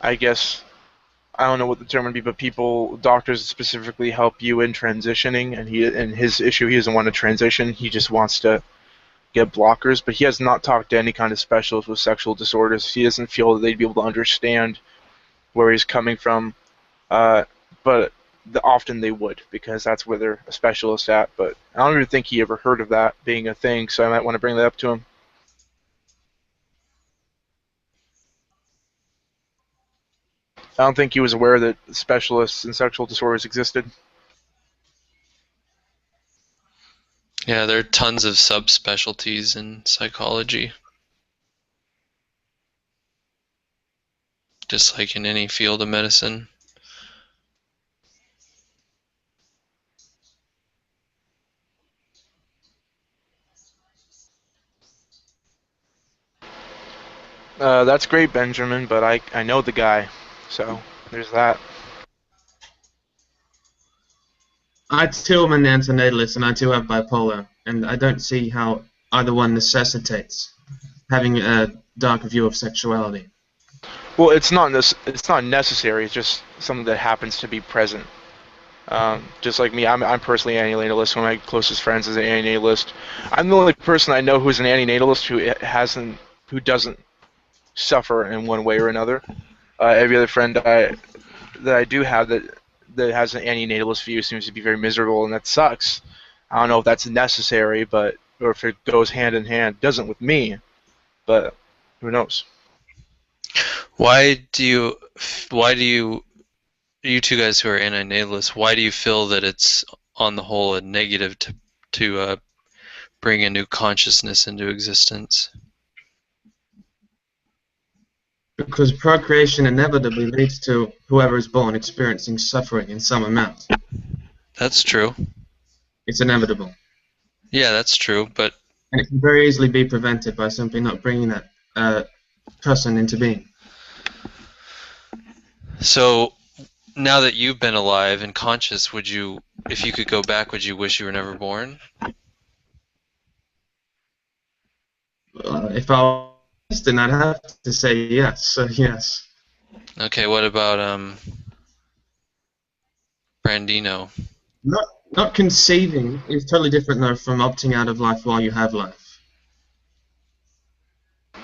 I guess I don't know what the term would be, but doctors specifically help you in transitioning. And his issue, he doesn't want to transition. He just wants to get blockers. But he has not talked to any kind of specialist with sexual disorders. He doesn't feel that they'd be able to understand where he's coming from. But often they would, because that's where they're a specialist at. But I don't even think he ever heard of that being a thing. So I might want to bring that up to him. I don't think he was aware that specialists in sexual disorders existed. Yeah, there are tons of subspecialties in psychology. Just like in any field of medicine. That's great, Benjamin, but I know the guy, so there's that. I too am an antinatalist and I too have bipolar, and I don't see how either one necessitates having a dark view of sexuality. Well, it's not necessary. It's just something that happens to be present. Just like me, I'm personally an antinatalist. One of my closest friends is an antinatalist. I'm the only person I know who's an antinatalist who doesn't suffer in one way or another. Every other friend that I do have that has an antinatalist view seems to be very miserable, and that sucks. I don't know if that's necessary, or if it goes hand in hand. It doesn't with me, but who knows? Why do you two guys who are anti-natalists, why do you feel that it's on the whole a negative to bring a new consciousness into existence? Because procreation inevitably leads to whoever is born experiencing suffering in some amount. That's true. It's inevitable. Yeah, that's true, but... And it can very easily be prevented by simply not bringing that person into being. So, now that you've been alive and conscious, if you could go back, would you wish you were never born? If I was, then I'd have to say yes. So yes. Okay, what about Brandino? Not conceiving is totally different though from opting out of life while you have life.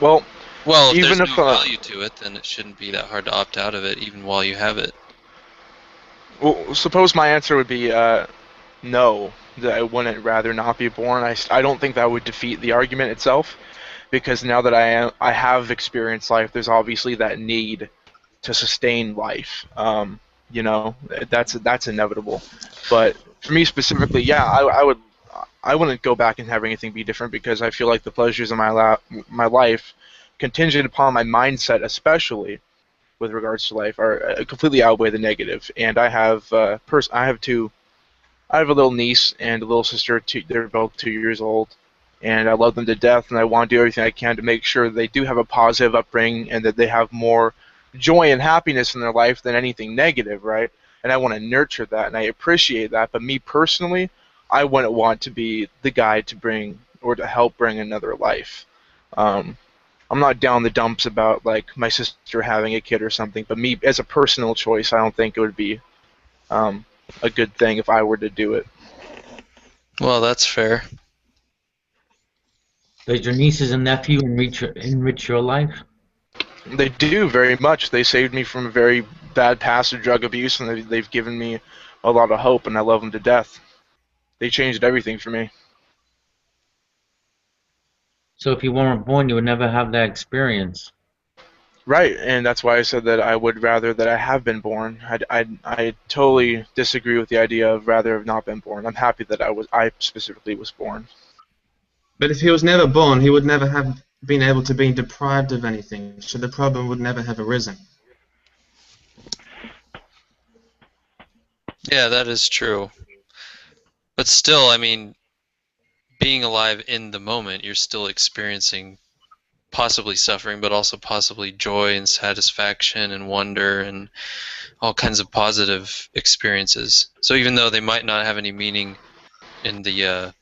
Well, Well, if even there's if no value to it, then it shouldn't be that hard to opt out of it, even while you have it. well, suppose my answer would be no, that I wouldn't rather not be born. I don't think that would defeat the argument itself, because now that I have experienced life, there's obviously that need to sustain life. You know, that's inevitable. But for me specifically, yeah, I wouldn't go back and have anything be different, because I feel like the pleasures of my life, contingent upon my mindset, especially with regards to life, are completely outweigh the negative. And I have I have a little niece and a little sister. They're both 2 years old, and I love them to death. And I want to do everything I can to make sure they do have a positive upbringing and that they have more joy and happiness in their life than anything negative, right? And I want to nurture that, and I appreciate that. But me personally, I wouldn't want to be the guy to bring or to help bring another life. Um, I'm not down the dumps about like my sister having a kid or something, but me as a personal choice, I don't think it would be um, a good thing if I were to do it. Well, that's fair. Does your nieces and nephew enrich your life? They do very much. They saved me from a very bad past of drug abuse, and they've given me a lot of hope, and I love them to death. They changed everything for me. So if you weren't born, you would never have that experience. Right, and that's why I said that I would rather that I have been born. I totally disagree with the idea of rather have not been born. I'm happy that I specifically was born. But if he was never born, he would never have been able to be deprived of anything, so the problem would never have arisen. Yeah, that is true. But still, I mean, being alive in the moment, you're still experiencing possibly suffering, but also possibly joy and satisfaction and wonder and all kinds of positive experiences. So even though they might not have any meaning in the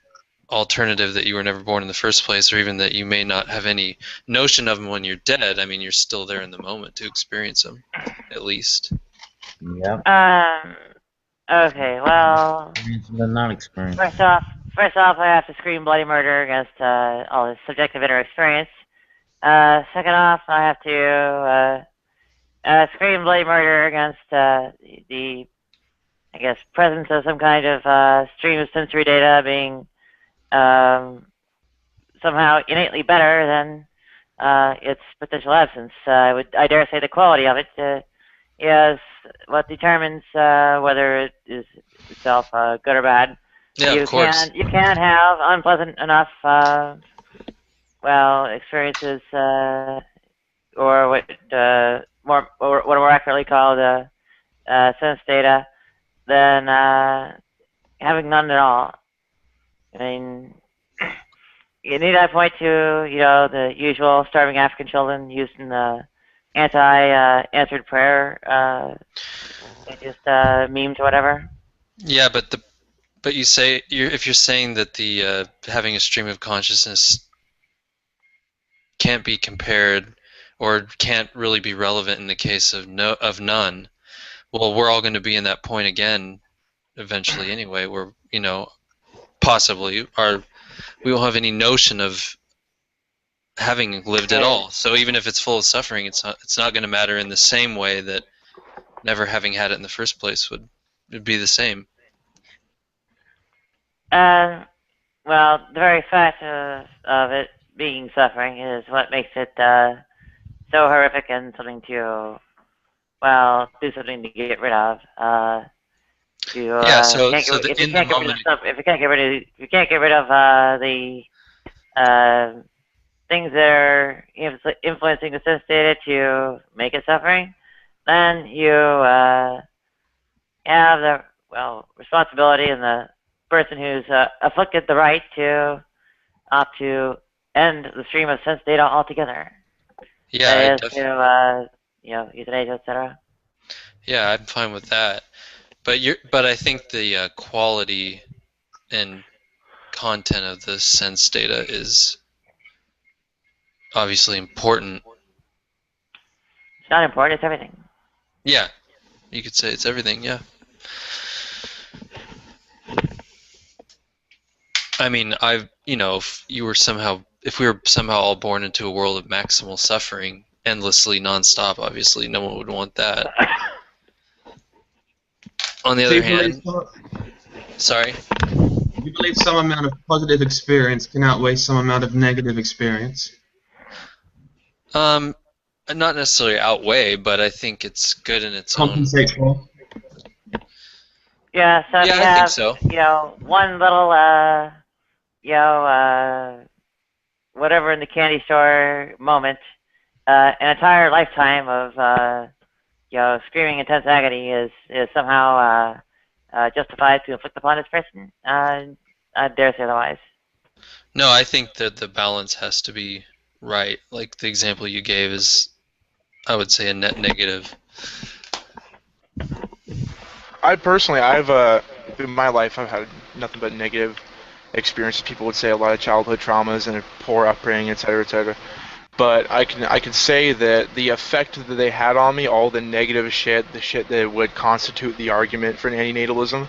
alternative that you were never born in the first place, or even that you may not have any notion of them when you're dead, I mean, you're still there in the moment to experience them, at least. Yeah. Okay, well, Experience the non-experience. first off, I have to scream bloody murder against all this subjective inner experience. Second off, I have to scream bloody murder against the, I guess, presence of some kind of stream of sensory data being somehow innately better than its potential absence. I dare say the quality of it is what determines whether it is itself good or bad. Yeah, of course. You can't have unpleasant enough experiences, or what more accurately called sense data, than having none at all. I mean, you need I point to the usual starving African children used in the anti-answered prayer, just memes or whatever. Yeah, but if you're saying that the having a stream of consciousness can't be compared or can't really be relevant in the case of none, well, we're all going to be in that point again eventually anyway, where possibly we won't have any notion of having lived at all. So even if it's full of suffering, it's not going to matter in the same way that never having had it in the first place would be the same. Well, the very fact of it being suffering is what makes it so horrific and something to, do something to get rid of. If you can't get rid of the things that are influencing the sense data to make it suffering, then you have the responsibility and the person who's afflicted the right to opt to end the stream of sense data altogether. Yeah, to euthanasia, etc. Yeah, I'm fine with that. But I think the quality and content of the sense data is obviously important. It's not important, it's everything. Yeah, you could say it's everything, yeah. I mean, if you were somehow if we were somehow all born into a world of maximal suffering, endlessly nonstop, obviously no one would want that. On the Do other you believe hand, sorry. you believe some amount of positive experience can outweigh some amount of negative experience? Not necessarily outweigh, but I think it's good in its own. Compensate for? Yeah, so if Yeah, you I think have, so. one little, whatever in the candy store moment, an entire lifetime of, screaming intense agony is somehow justified to inflict upon this person. I dare say otherwise. No, I think that the balance has to be right. Like the example you gave is, I would say, a net negative. I personally, through my life, I've had nothing but negative experiences. People would say a lot of childhood traumas and a poor upbringing, etc., etc. But I can say that the effect that they had on me, all the negative shit, the shit that would constitute the argument for antinatalism,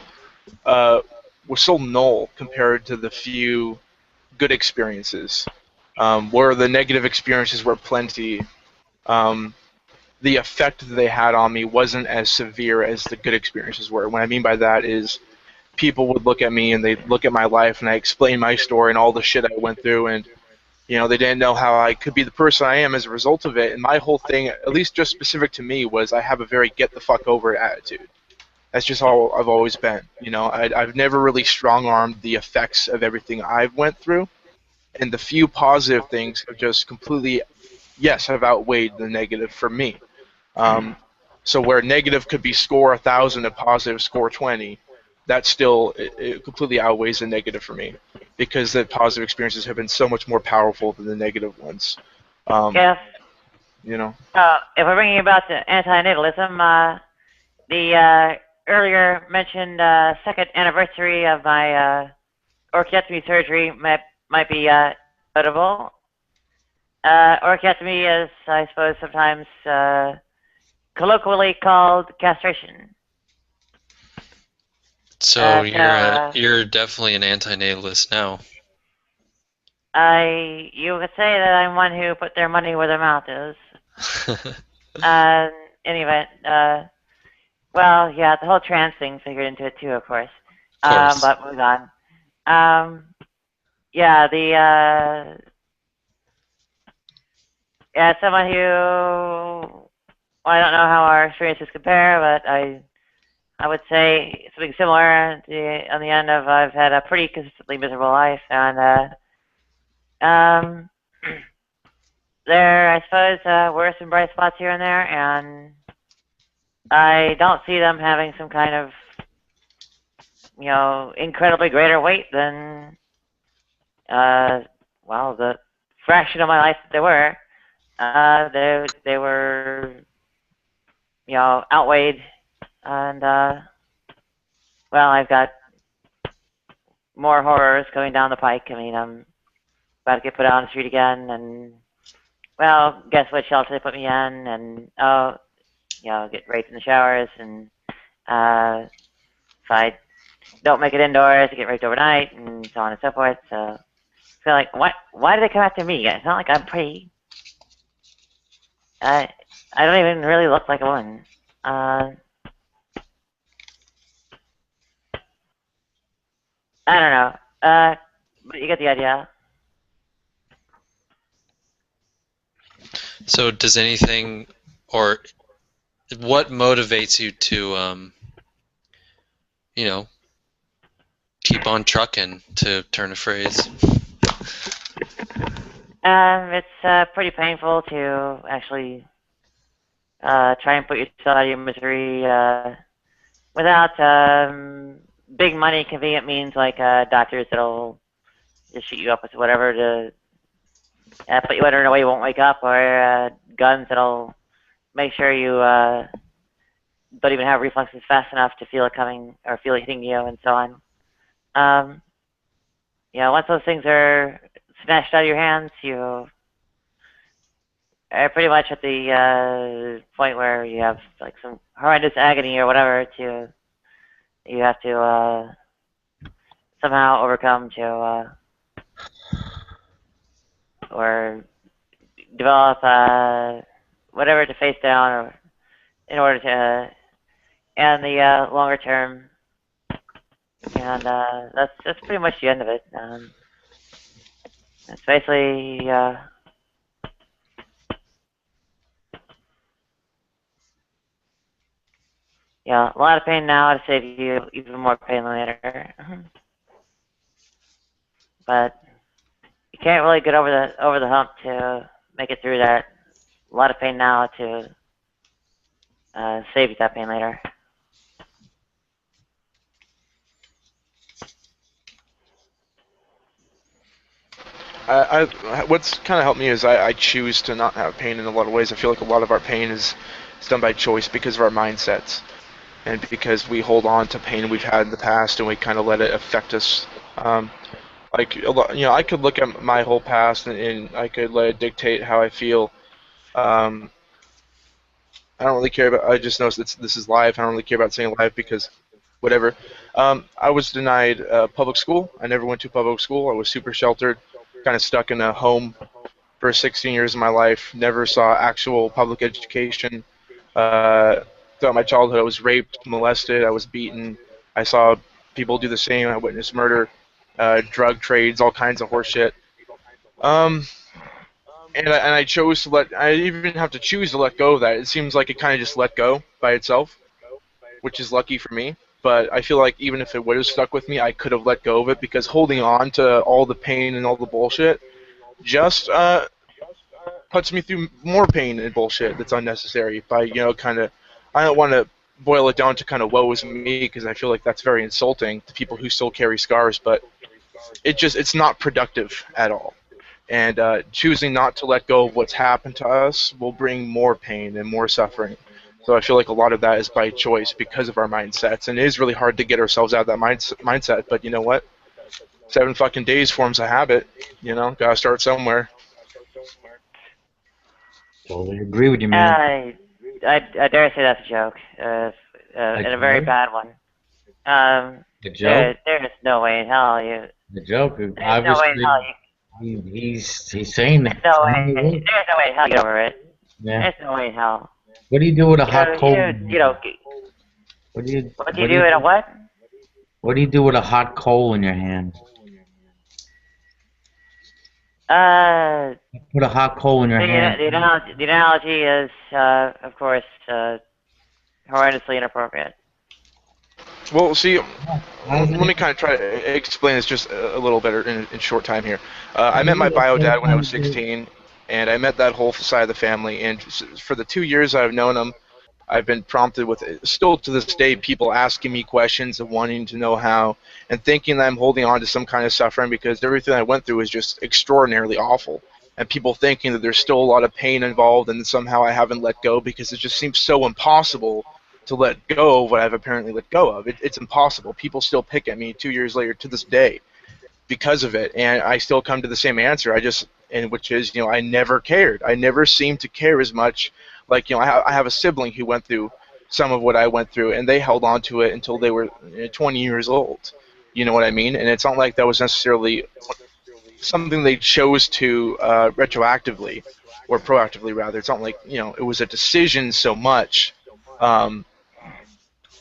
was so null compared to the few good experiences. Where the negative experiences were plenty, the effect that they had on me wasn't as severe as the good experiences were. What I mean by that is people would look at me and they'd look at my life and I explain my story and all the shit I went through, and they didn't know how I could be the person I am as a result of it. And my whole thing, at least just specific to me, was I have a very get the fuck over it attitude. That's just how I've always been. I've never really strong-armed the effects of everything I've went through, and the few positive things have just completely, yes, have outweighed the negative for me. So where negative could be score 1,000 and positive score 20, that still it completely outweighs the negative for me, because the positive experiences have been so much more powerful than the negative ones. Yes. If we're bringing about the antinatalism, the earlier mentioned second anniversary of my orchiectomy surgery might be notable. Orchiectomy is, I suppose, sometimes colloquially called castration. So you're definitely an antinatalist now. You could say that I'm one who put their money where their mouth is. In any event, well, yeah, the whole trans thing figured into it too, of course. But moving on. Yeah, someone who, well, I don't know how our experiences compare, but I would say something similar on the end of I've had a pretty consistently miserable life, and there, I suppose, were some bright spots here and there, and I don't see them having some kind of, incredibly greater weight than, well, the fraction of my life that they were. They were, outweighed, and, well, I've got more horrors coming down the pike. I mean, I'm about to get put out on the street again, and, well, guess what shelter they put me in, and, get raped in the showers, and, if I don't make it indoors, I get raped overnight, and so on and so forth. So I feel like, why do they come after me? It's not like I'm pretty. I don't even really look like a woman. I don't know. But you get the idea. So does anything, or what motivates you to, keep on trucking, to turn a phrase? It's pretty painful to actually try and put yourself out of your misery without big money, convenient means like doctors that'll just shoot you up with whatever to put you under in a way you won't wake up, or guns that'll make sure you don't even have reflexes fast enough to feel it coming or feel it hitting you, and so on. Once those things are snatched out of your hands, you are pretty much at the point where you have like some horrendous agony or whatever you have to somehow overcome to or develop whatever to face down, or in order to end the longer term. And that's pretty much the end of it. It's basically yeah, a lot of pain now to save you even more pain later. But you can't really get over the hump to make it through that. A lot of pain now to save you that pain later. What's kind of helped me is I choose to not have pain in a lot of ways. I feel like a lot of our pain is done by choice because of our mindsets, and because we hold on to pain we've had in the past and we kind of let it affect us. Like a lot, I could look at my whole past and I could let it dictate how I feel. I don't really care about. I just know this is live. I don't really care about saying live because whatever. I was denied public school. I never went to public school. I was super sheltered, kind of stuck in a home for 16 years of my life. Never saw actual public education. Throughout my childhood, I was raped, molested, I was beaten. I saw people do the same. I witnessed murder, drug trades, all kinds of horse shit. And I chose to let. I didn't even have to choose to let go of that. It seems like it kind of just let go by itself, which is lucky for me. But I feel like even if it would have stuck with me, I could have let go of it because holding on to all the pain and all the bullshit just puts me through more pain and bullshit that's unnecessary. By kind of, I don't want to boil it down to kind of woe is me because I feel like that's very insulting to people who still carry scars. But it's not productive at all. And choosing not to let go of what's happened to us will bring more pain and more suffering. So I feel like a lot of that is by choice because of our mindsets, and it is really hard to get ourselves out of that mindset. But you know what? 7 fucking days forms a habit. Gotta start somewhere. Totally agree with you, man. I dare say that's a joke, and a very bad one. The joke? There's no way in hell you. The joke. There's no way in hell you. He's saying that. There's no way in hell you get over it. Yeah. There's no way in hell. What do you do with a hot coal? What do you do in a what? What do you do with a hot coal in your hand? Put a hot coal in your hand. The analogy is, of course, horrendously inappropriate. Well, see, let me kind of try to explain this just a little better in short time here. I met my bio dad when I was 16, and I met that whole side of the family. And for the 2 years I've known him, I've been prompted with, still to this day, people asking me questions and wanting to know how, and thinking that I'm holding on to some kind of suffering because everything I went through is just extraordinarily awful. And people thinking that there's still a lot of pain involved and somehow I haven't let go because it just seems so impossible to let go of what I've apparently let go of. It's impossible. People still pick at me 2 years later to this day because of it, and I still come to the same answer. Which is, I never cared. I never seemed to care as much. Like, I have a sibling who went through some of what I went through, and they held on to it until they were 20 years old. You know what I mean? And it's not like that was necessarily something they chose to retroactively, or proactively rather. It's not like, it was a decision so much.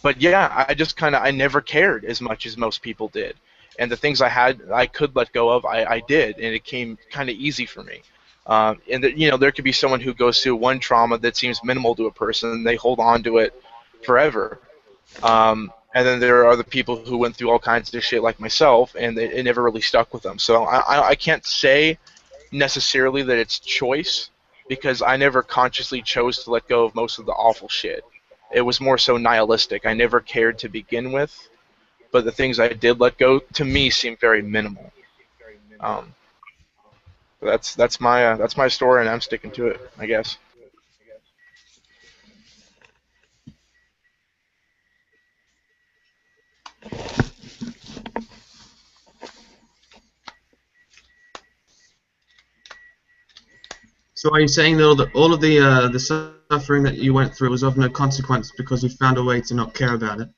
But yeah, I never cared as much as most people did. And the things I could let go of, I did, and it came kind of easy for me. And there could be someone who goes through one trauma that seems minimal to a person, and they hold on to it forever. And then there are other people who went through all kinds of shit like myself, and it never really stuck with them. So I can't say necessarily that it's choice, because I never consciously chose to let go of most of the awful shit. It was more so nihilistic. I never cared to begin with, but the things I did let go, to me, seem very minimal. That's my story, and I'm sticking to it, I guess. So are you saying that all of the suffering that you went through was of no consequence because you found a way to not care about it?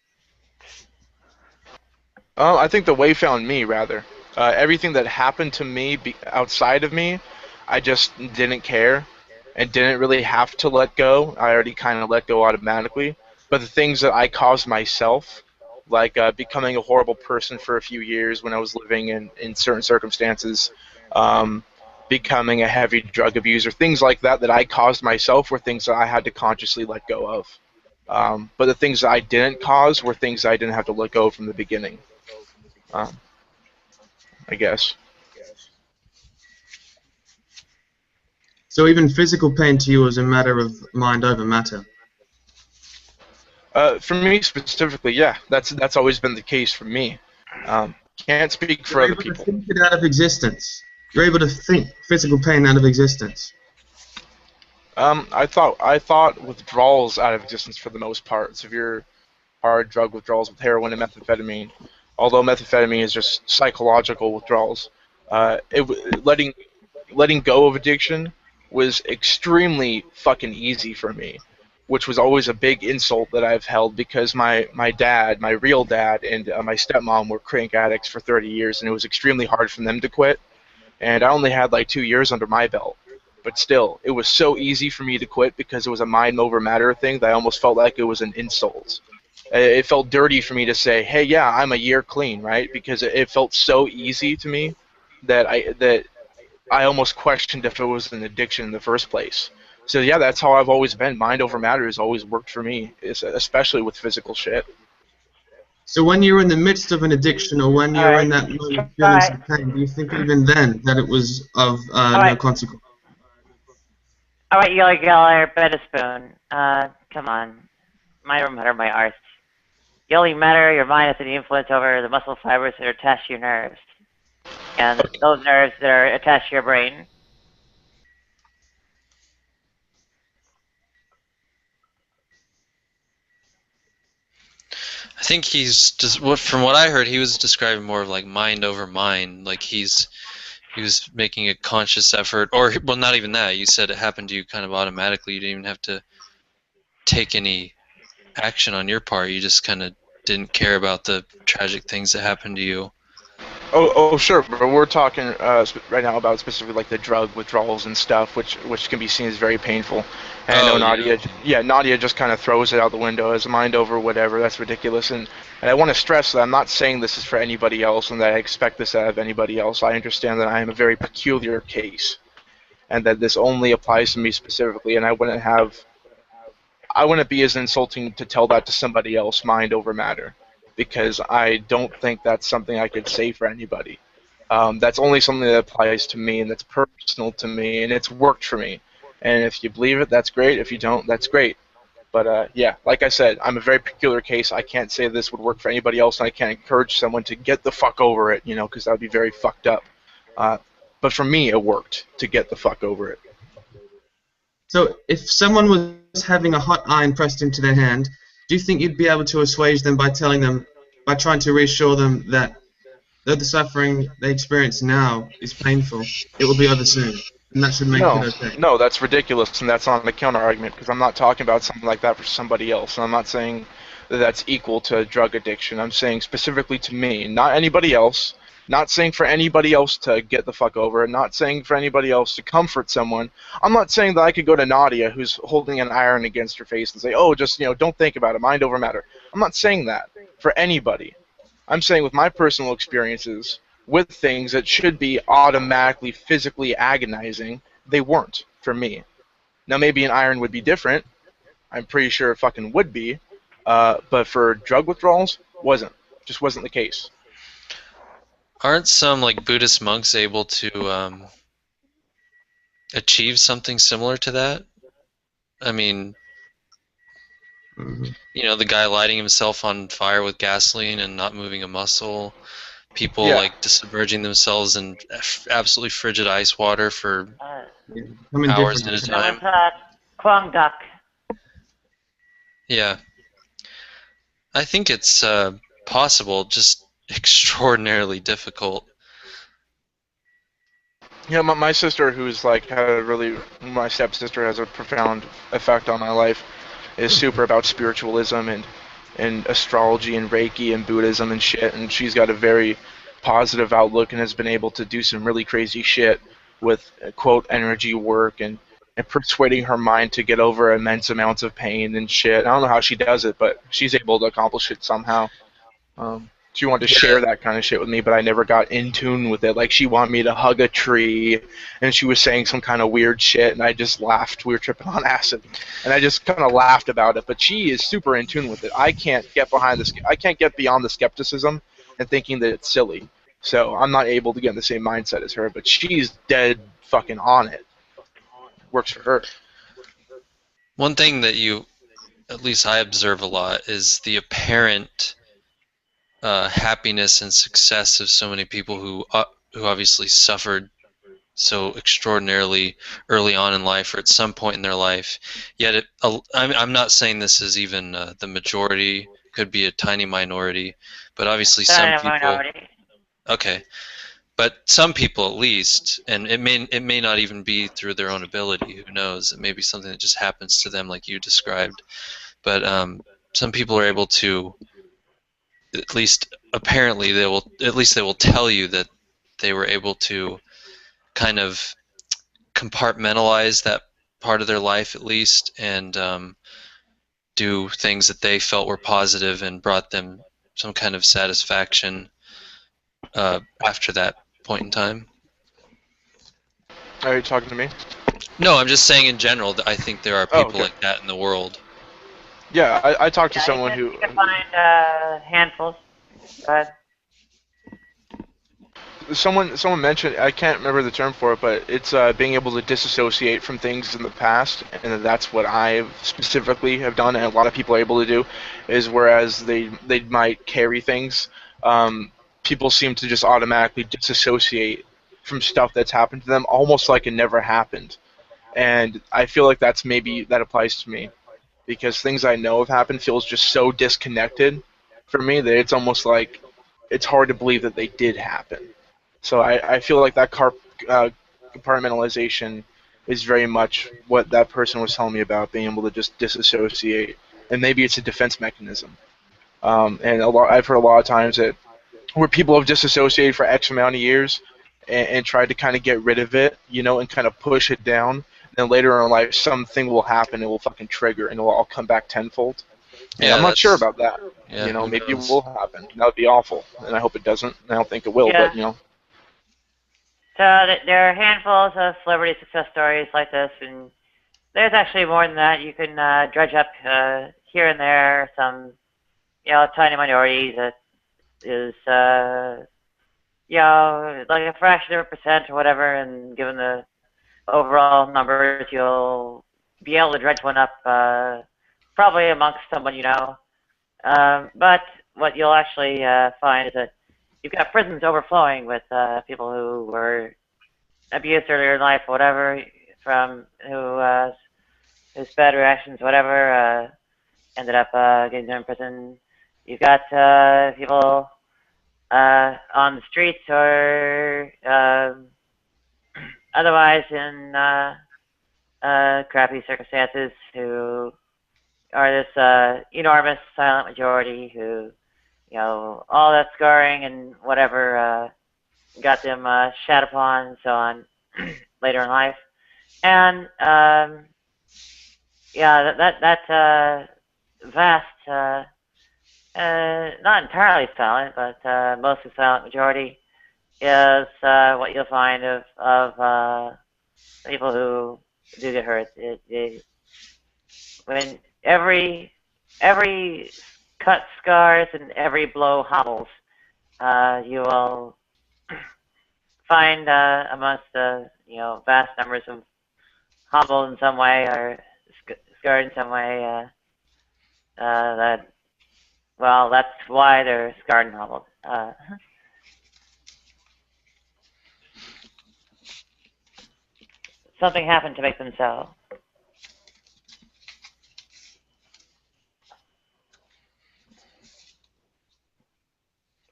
I think the way found me, rather. Everything that happened to me outside of me, I just didn't care and didn't really have to let go. I already kind of let go automatically. But the things that I caused myself, like becoming a horrible person for a few years when I was living in certain circumstances, becoming a heavy drug abuser, things like that that I caused myself were things that I had to consciously let go of. But the things that I didn't cause were things I didn't have to let go from the beginning, I guess. So even physical pain to you was a matter of mind over matter. For me specifically, yeah, that's always been the case for me. Can't speak for You're other able to people. think it out of existence. You're able to think physical pain out of existence. I thought withdrawals out of existence for the most part. Severe hard drug withdrawals with heroin and methamphetamine. Although methamphetamine is just psychological withdrawals. Letting go of addiction was extremely fucking easy for me, which was always a big insult that I've held because my dad, my real dad, and my stepmom were crank addicts for 30 years, and it was extremely hard for them to quit. And I only had like 2 years under my belt. But still, it was so easy for me to quit because it was a mind over matter thing that I almost felt like it was an insult. It felt dirty for me to say, "Hey, yeah, I'm a year clean," right? Because it felt so easy to me that I almost questioned if it was an addiction in the first place. So yeah, that's how I've always been. Mind over matter has always worked for me, especially with physical shit. So when you're in the midst of an addiction or when you're in that moment feeling some pain, do you think even then that it was of no consequence? Alright, Yeller Geller, better spoon. Come on. Mind over matter, my arse. You only matter, your mind has any influence over the muscle fibers that are attached to your nerves. And those nerves that are attached to your brain. I think he's just from what I heard, he was describing more of like mind over mind. Like he was making a conscious effort, or well, not even that. You said it happened to you kind of automatically. You didn't even have to take any action on your part. You just kind of didn't care about the tragic things that happened to you. Oh, sure, but we're talking right now about specifically like the drug withdrawals and stuff, which can be seen as very painful. And I know Nadia, Nadia just kind of throws it out the window as a mind over whatever. That's ridiculous. And I want to stress that I'm not saying this is for anybody else and that I expect this out of anybody else. I understand that I am a very peculiar case, and that this only applies to me specifically. And I wouldn't be as insulting to tell that to somebody else, mind over matter, because I don't think that's something I could say for anybody. That's only something that applies to me and that's personal to me, and it's worked for me. And if you believe it, that's great. If you don't, that's great. But yeah, like I said, I'm a very peculiar case. I can't say this would work for anybody else, and I can't encourage someone to get the fuck over it, because that would be very fucked up. But for me, it worked to get the fuck over it. So if someone was having a hot iron pressed into their hand, do you think you'd be able to assuage them by trying to reassure them that though the suffering they experience now is painful, it will be over soon, and that should make it okay? No, that's ridiculous, and that's not a counter argument, because I'm not talking about something like that for somebody else, and I'm not saying that that's equal to drug addiction. I'm saying specifically to me, not anybody else. Not saying for anybody else to get the fuck over it. Not saying for anybody else to comfort someone. I'm not saying that I could go to Nadia, who's holding an iron against her face, and say, "Oh, just don't think about it. Mind over matter." I'm not saying that for anybody. I'm saying with my personal experiences with things that should be automatically physically agonizing, they weren't for me. Now maybe an iron would be different. I'm pretty sure it fucking would be. But for drug withdrawals, wasn't. Just wasn't the case. Aren't some like Buddhist monks able to achieve something similar to that? I mean, the guy lighting himself on fire with gasoline and not moving a muscle. People like submerging themselves in absolutely frigid ice water for hours at a time. Kwang Duck. Yeah. I think it's possible, just extraordinarily difficult. Yeah, my sister, who's my stepsister has a profound effect on my life, is super about spiritualism and astrology and Reiki and Buddhism and shit, and she's got a very positive outlook and has been able to do some really crazy shit with quote energy work and persuading her mind to get over immense amounts of pain and shit. I don't know how she does it, but she's able to accomplish it somehow. She wanted to share that kind of shit with me, but I never got in tune with it. Like, she wanted me to hug a tree, and she was saying some kind of weird shit, and I just laughed. We were tripping on acid, and I just kind of laughed about it. But she is super in tune with it. I can't get behind this. I can't get beyond the skepticism and thinking that it's silly. So I'm not able to get in the same mindset as her. But she's dead fucking on it. Works for her. One thing that at least I observe a lot, is the apparent happiness and success of so many people who obviously suffered so extraordinarily early on in life or at some point in their life. Yet I'm not saying this is even the majority, could be a tiny minority, but obviously some people. Minority. Okay, but some people at least, and it may not even be through their own ability. Who knows? It may be something that just happens to them, like you described. But some people are able to, at least apparently, they will tell you that they were able to kind of compartmentalize that part of their life at least, and do things that they felt were positive and brought them some kind of satisfaction after that point in time. Are you talking to me? No, I'm just saying in general that I think there are people okay. like that in the world. Yeah, I talked to someone who. You can find handfuls, but Someone mentioned, I can't remember the term for it, but it's being able to disassociate from things in the past, and that's what I specifically have done, and a lot of people are able to do, is whereas they might carry things, people seem to just automatically disassociate from stuff that's happened to them, almost like it never happened. And I feel like that applies to me, because things I know have happened feels just so disconnected for me that it's almost like it's hard to believe that they did happen. So I feel like that compartmentalization is very much what that person was telling me about, being able to just disassociate, and maybe it's a defense mechanism. And I've heard a lot of times that where people have disassociated for X amount of years and tried to kind of get rid of it, and kind of push it down. Then later in life, something will happen, it will fucking trigger, and it will all come back tenfold. And I'm not sure about that. Yeah, Maybe it will happen. That would be awful, and I hope it doesn't. I don't think it will, Yeah. but So there are handfuls of celebrity success stories like this, and there's actually more than that. You can dredge up here and there some, tiny minority that is, like a fraction of a percent or whatever, and given the overall numbers, you'll be able to dredge one up probably amongst someone you know. But what you'll actually find is that you've got prisons overflowing with people who were abused earlier in life, whatever, from whose bad reactions, whatever, ended up getting them in prison. You've got people on the streets or otherwise in crappy circumstances who are this enormous silent majority who, all that scarring and whatever got them shat upon and so on later in life. And that vast, not entirely silent, but mostly silent majority is what you'll find of people who do get hurt. When every cut scars and every blow hobbles, you will find amongst the vast numbers of hobbled in some way or scarred in some way that's why they're scarred and hobbled. Something happened to make them so.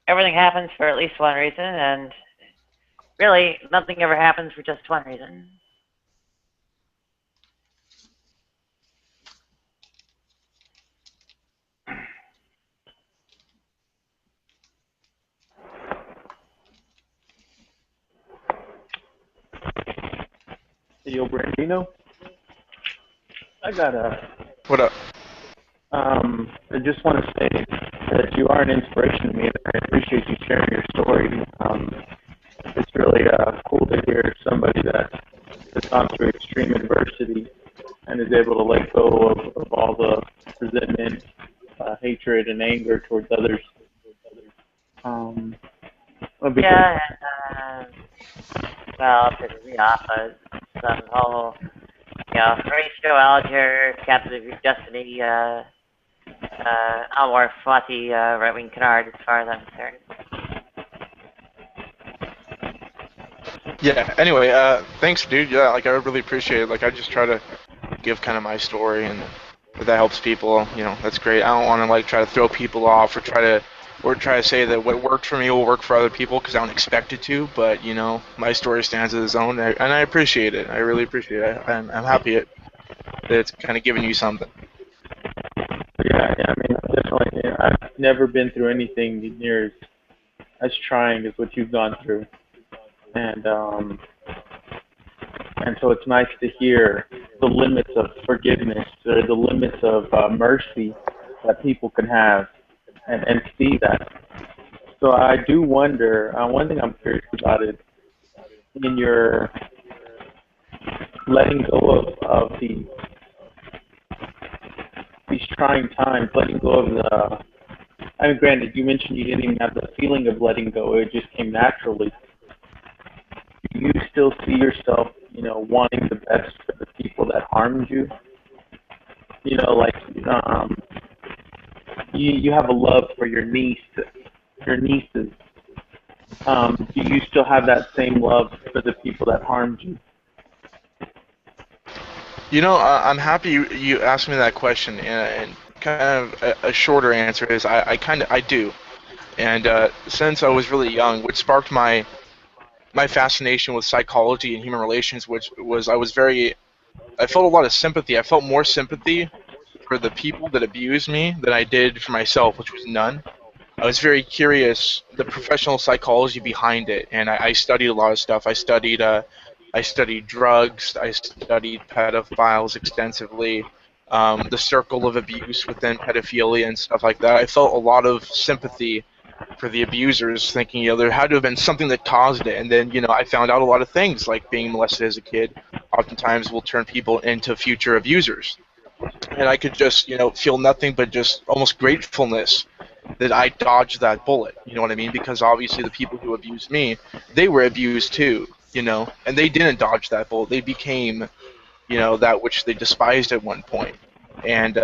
Everything happens for at least one reason, and really, nothing ever happens for just one reason. Yo, Brandino, I got a. What up? I just want to say that you are an inspiration to me, and I appreciate you sharing your story. It's really cool to hear somebody that has gone through extreme adversity and is able to let go of all the resentment, hatred, and anger towards others. Because Yeah, well, to me off of some whole, Horatio Alger, Captain of Your Destiny, more fluffy right-wing canard as far as I'm concerned. Yeah. Anyway, thanks, dude. Yeah, like I really appreciate it. Like I just try to give kind of my story, and if that helps people, that's great. I don't want to like try to throw people off or try to say that what worked for me will work for other people because I don't expect it to. But my story stands as its own, and I appreciate it. I really appreciate it. I'm happy that it's kind of giving you something. yeah, I mean, definitely. I've never been through anything near as trying as what you've gone through, and so it's nice to hear the limits of forgiveness or the limits of mercy that people can have, and see that. So I do wonder. One thing I'm curious about is in your letting go of these trying times, letting go of the. I mean, granted, you mentioned you didn't even have the feeling of letting go; it just came naturally. Do you still see yourself, wanting the best for the people that harmed you? Like you have a love for your nieces. Do you still have that same love for the people that harmed you? I'm happy you asked me that question, and kind of a shorter answer is I do. And since I was really young, what sparked my fascination with psychology and human relations, which was I felt a lot of sympathy. I felt more sympathy for the people that abused me than I did for myself, which was none. I was very curious the professional psychology behind it, and I studied a lot of stuff. I studied drugs. I studied pedophiles extensively, the circle of abuse within pedophilia and stuff like that. I felt a lot of sympathy for the abusers, thinking there had to have been something that caused it. And then I found out a lot of things, like being molested as a kid oftentimes will turn people into future abusers. And I could just feel nothing but just almost gratefulness that I dodged that bullet. You know what I mean? Because obviously the people who abused me, they were abused too. And they didn't dodge that bullet. They became that which they despised at one point. And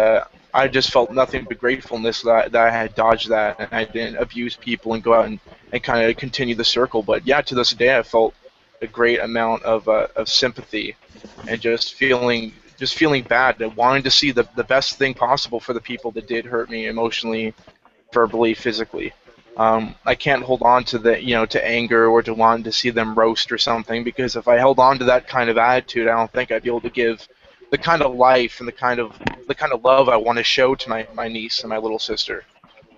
I just felt nothing but gratefulness that I had dodged that and I didn't abuse people and go out and kind of continue the circle. But yeah, to this day, I felt a great amount of sympathy and just feeling bad and wanting to see the best thing possible for the people that did hurt me emotionally, verbally, physically. I can't hold on to to anger or to wanting to see them roast or something, because if I held on to that kind of attitude, I don't think I'd be able to give the kind of life and the kind of love I want to show to my niece and my little sister.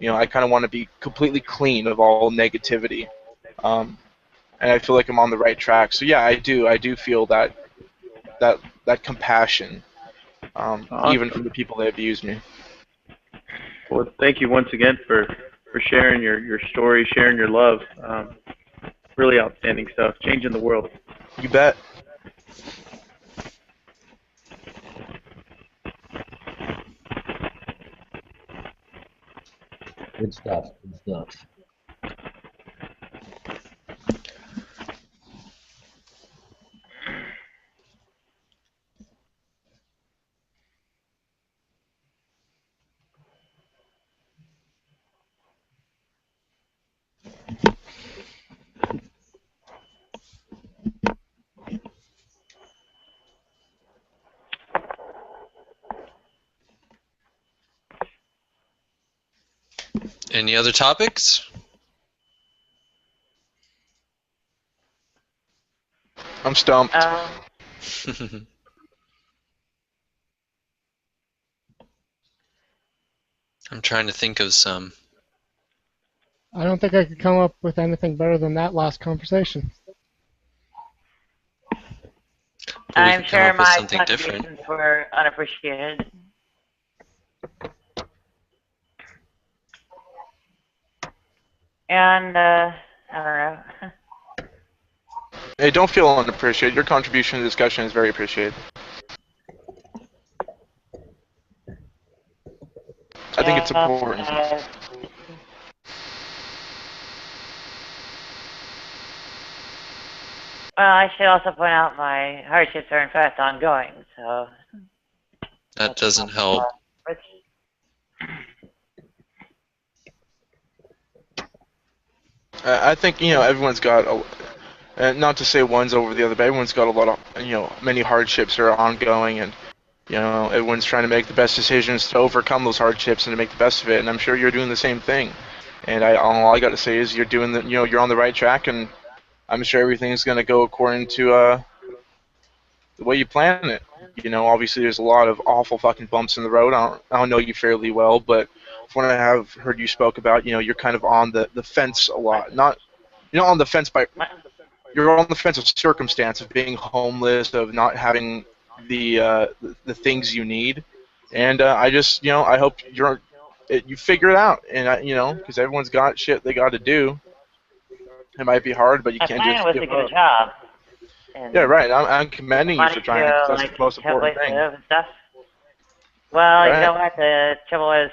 I kind of want to be completely clean of all negativity, and I feel like I'm on the right track. So yeah, I do feel that compassion, Awesome. even for the people that abuse me. Well, thank you once again for sharing your story, sharing your love. Really outstanding stuff, changing the world. You bet. Good stuff. Good stuff. Any other topics? I'm stumped. I'm trying to think of some. I don't think I could come up with anything better than that last conversation. But we I'm could come sure up with my something different. contributions were unappreciated. And, I don't know. Hey, don't feel unappreciated. Your contribution to the discussion is very appreciated. I think it's important. Well, I should also point out my hardships are in fact ongoing, so... That doesn't help. I think, everyone's got, not to say one's over the other, but everyone's got a lot of, many hardships that are ongoing, and, everyone's trying to make the best decisions to overcome those hardships and to make the best of it, and I'm sure you're doing the same thing. And all I got to say is you're doing you're on the right track, and I'm sure everything's going to go according to, the way you plan it. Obviously there's a lot of awful fucking bumps in the road. I don't know you fairly well, but from what I have heard you spoke about, you're kind of on the fence a lot. You're not on the fence you're on the fence of circumstance, of being homeless, of not having the things you need. And I just, I hope you figure it out. And, because everyone's got shit they got to do. It might be hard, but you can't just was give to get up. a job. Yeah, right. I'm commending you for trying. That's the most important thing. And stuff. Well, Right. You know what? The trouble is,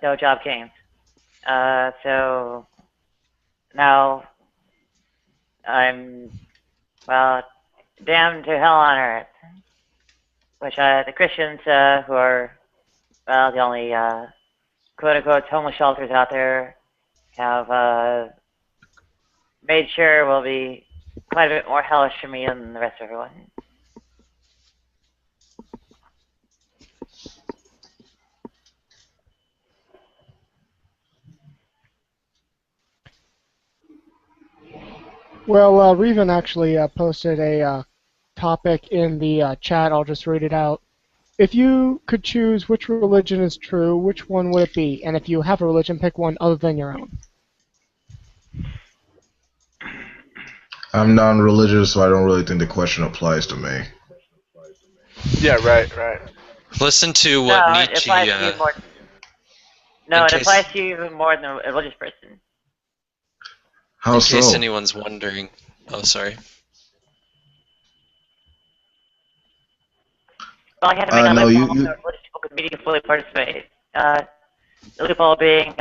no job came. So now I'm, damned to hell on earth. Which the Christians, who are, the only quote-unquote homeless shelters out there, have made sure will be quite a bit more hellish for me than the rest of everyone. Well, Revan actually posted a topic in the chat. I'll just read it out. If you could choose which religion is true, which one would it be? And if you have a religion, pick one other than your own. I'm non-religious, so I don't really think the question applies to me. Yeah, right. Listen to what No, Nietzsche. it applies to you more. No, it applies to you even more than a religious person. How in so? case anyone's wondering. Oh, sorry. Well, I had to make a no, loophole so religious people could meaningfully participate. The loophole being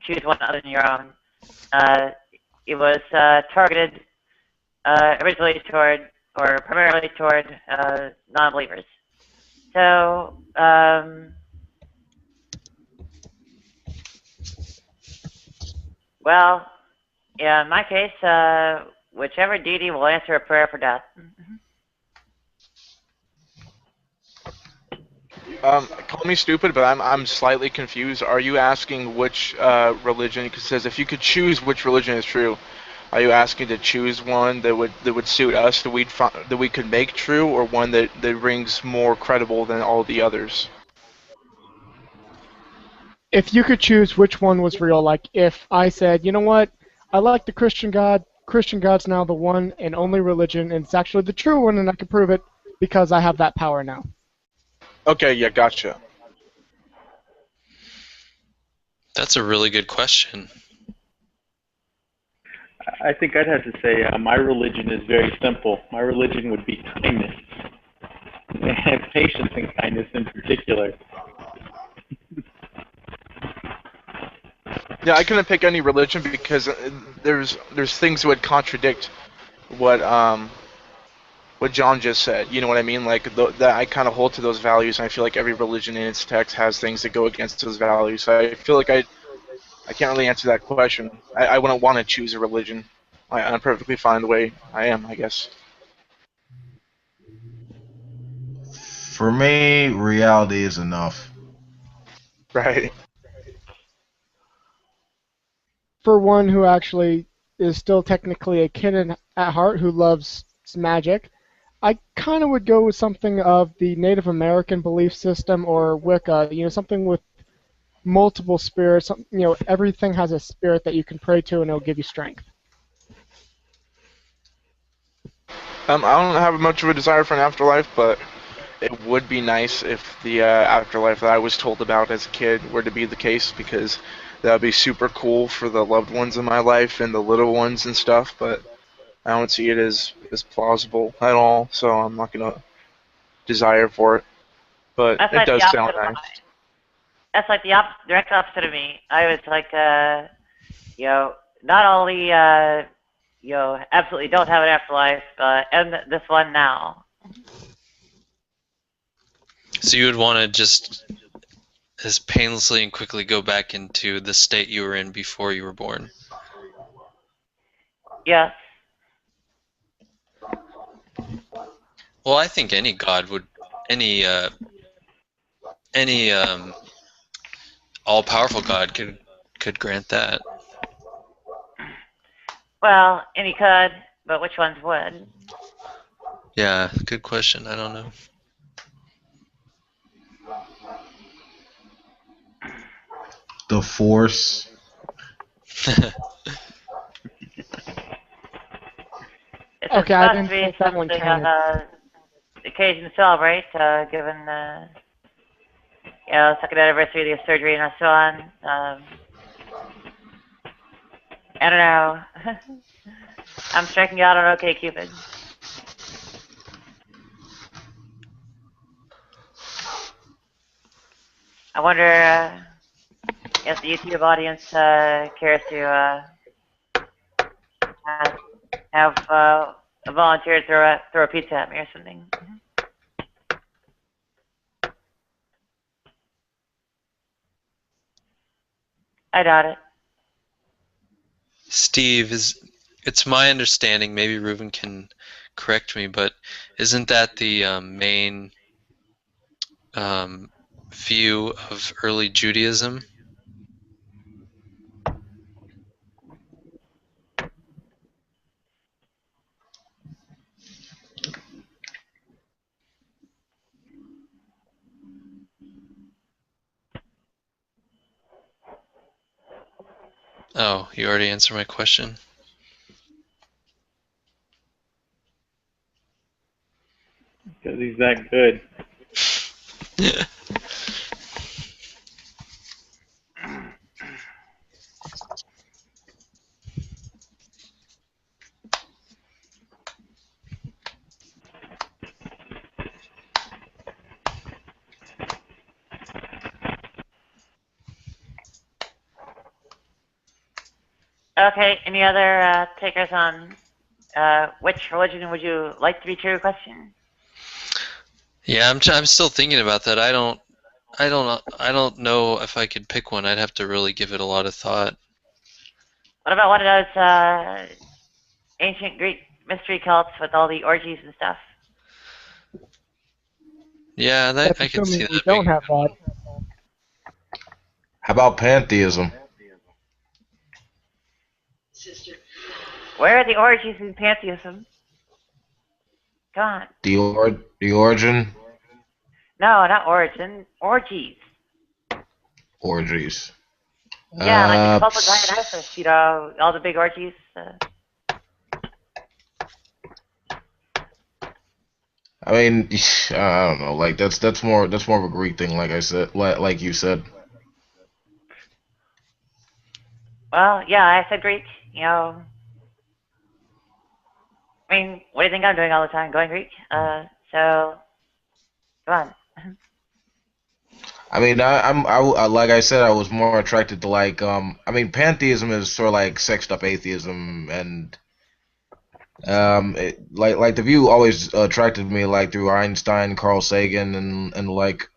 choose one other than your own. It was targeted originally toward, or primarily toward, non-believers. So, well, yeah, in my case, whichever deity will answer a prayer for death. Call me stupid, but I'm slightly confused. Are you asking which religion? Because it says if you could choose which religion is true, are you asking to choose one that would suit us, that we could make true, or one that rings more credible than all the others? If you could choose which one was real, like if I said, you know what, I like the Christian God God's now the one and only religion, and it's actually the true one, and I can prove it because I have that power now. Okay, yeah, gotcha. That's a really good question. I think I'd have to say my religion is very simple. My religion would be kindness, and patience and kindness in particular. Yeah, I couldn't pick any religion because there's things that would contradict what John just said. You know what I mean? Like that I kind of hold to those values, and I feel like every religion in its text has things that go against those values. So I feel like I can't really answer that question. I wouldn't want to choose a religion. I'm perfectly fine the way I am, I guess. For me, reality is enough. Right. For one who actually is still technically a kid at heart who loves magic, I kind of would go with something of the Native American belief system or Wicca, something with multiple spirits. Everything has a spirit that you can pray to and it'll give you strength. I don't have much of a desire for an afterlife, but it would be nice if the afterlife that I was told about as a kid were to be the case, because that would be super cool for the loved ones in my life and the little ones and stuff, but I don't see it as plausible at all, so I'm not going to desire for it. But That's it like the does sound opposite of nice. mine. That's like the direct opposite of me. I was like, not only, absolutely don't have an afterlife, end this one now. So you would want to just as painlessly and quickly go back into the state you were in before you were born. Yes. Well, I think any god would, any all-powerful god could grant that. Well, any could, but which ones would? Yeah, good question. I don't know. The Force. It's Okay, I supposed didn't to be think that one something counted. of occasion to celebrate, given the second anniversary of the surgery and so on. I don't know. I'm striking out on OK Cupid. I wonder if the YouTube audience cares to have a volunteer throw a pizza at me or something. I doubt it. Steve, it's my understanding, maybe Reuben can correct me, but isn't that the main view of early Judaism? Oh, you already answered my question. Because he's that good. Okay, any other takers on which religion would you like to be true question? Yeah, I'm still thinking about that. I don't know if I could pick one. I'd have to really give it a lot of thought. What about one of those ancient Greek mystery cults with all the orgies and stuff? Yeah, That's I can see assuming we that. don't have that. How about pantheism? Where are the orgies in pantheism? Come on. The origin? No, not origin. Orgies. Orgies. Yeah, like the cult of Dionysus, all the big orgies. I mean, I don't know. Like that's more of a Greek thing, like I said, like you said. Well, yeah, I said Greek. I mean, what do you think I'm doing all the time? Going Greek? So, come on. I mean, I like I said, I was more attracted to like I mean, pantheism is sort of like sexed up atheism, and like the view always attracted me like through Einstein, Carl Sagan, and like.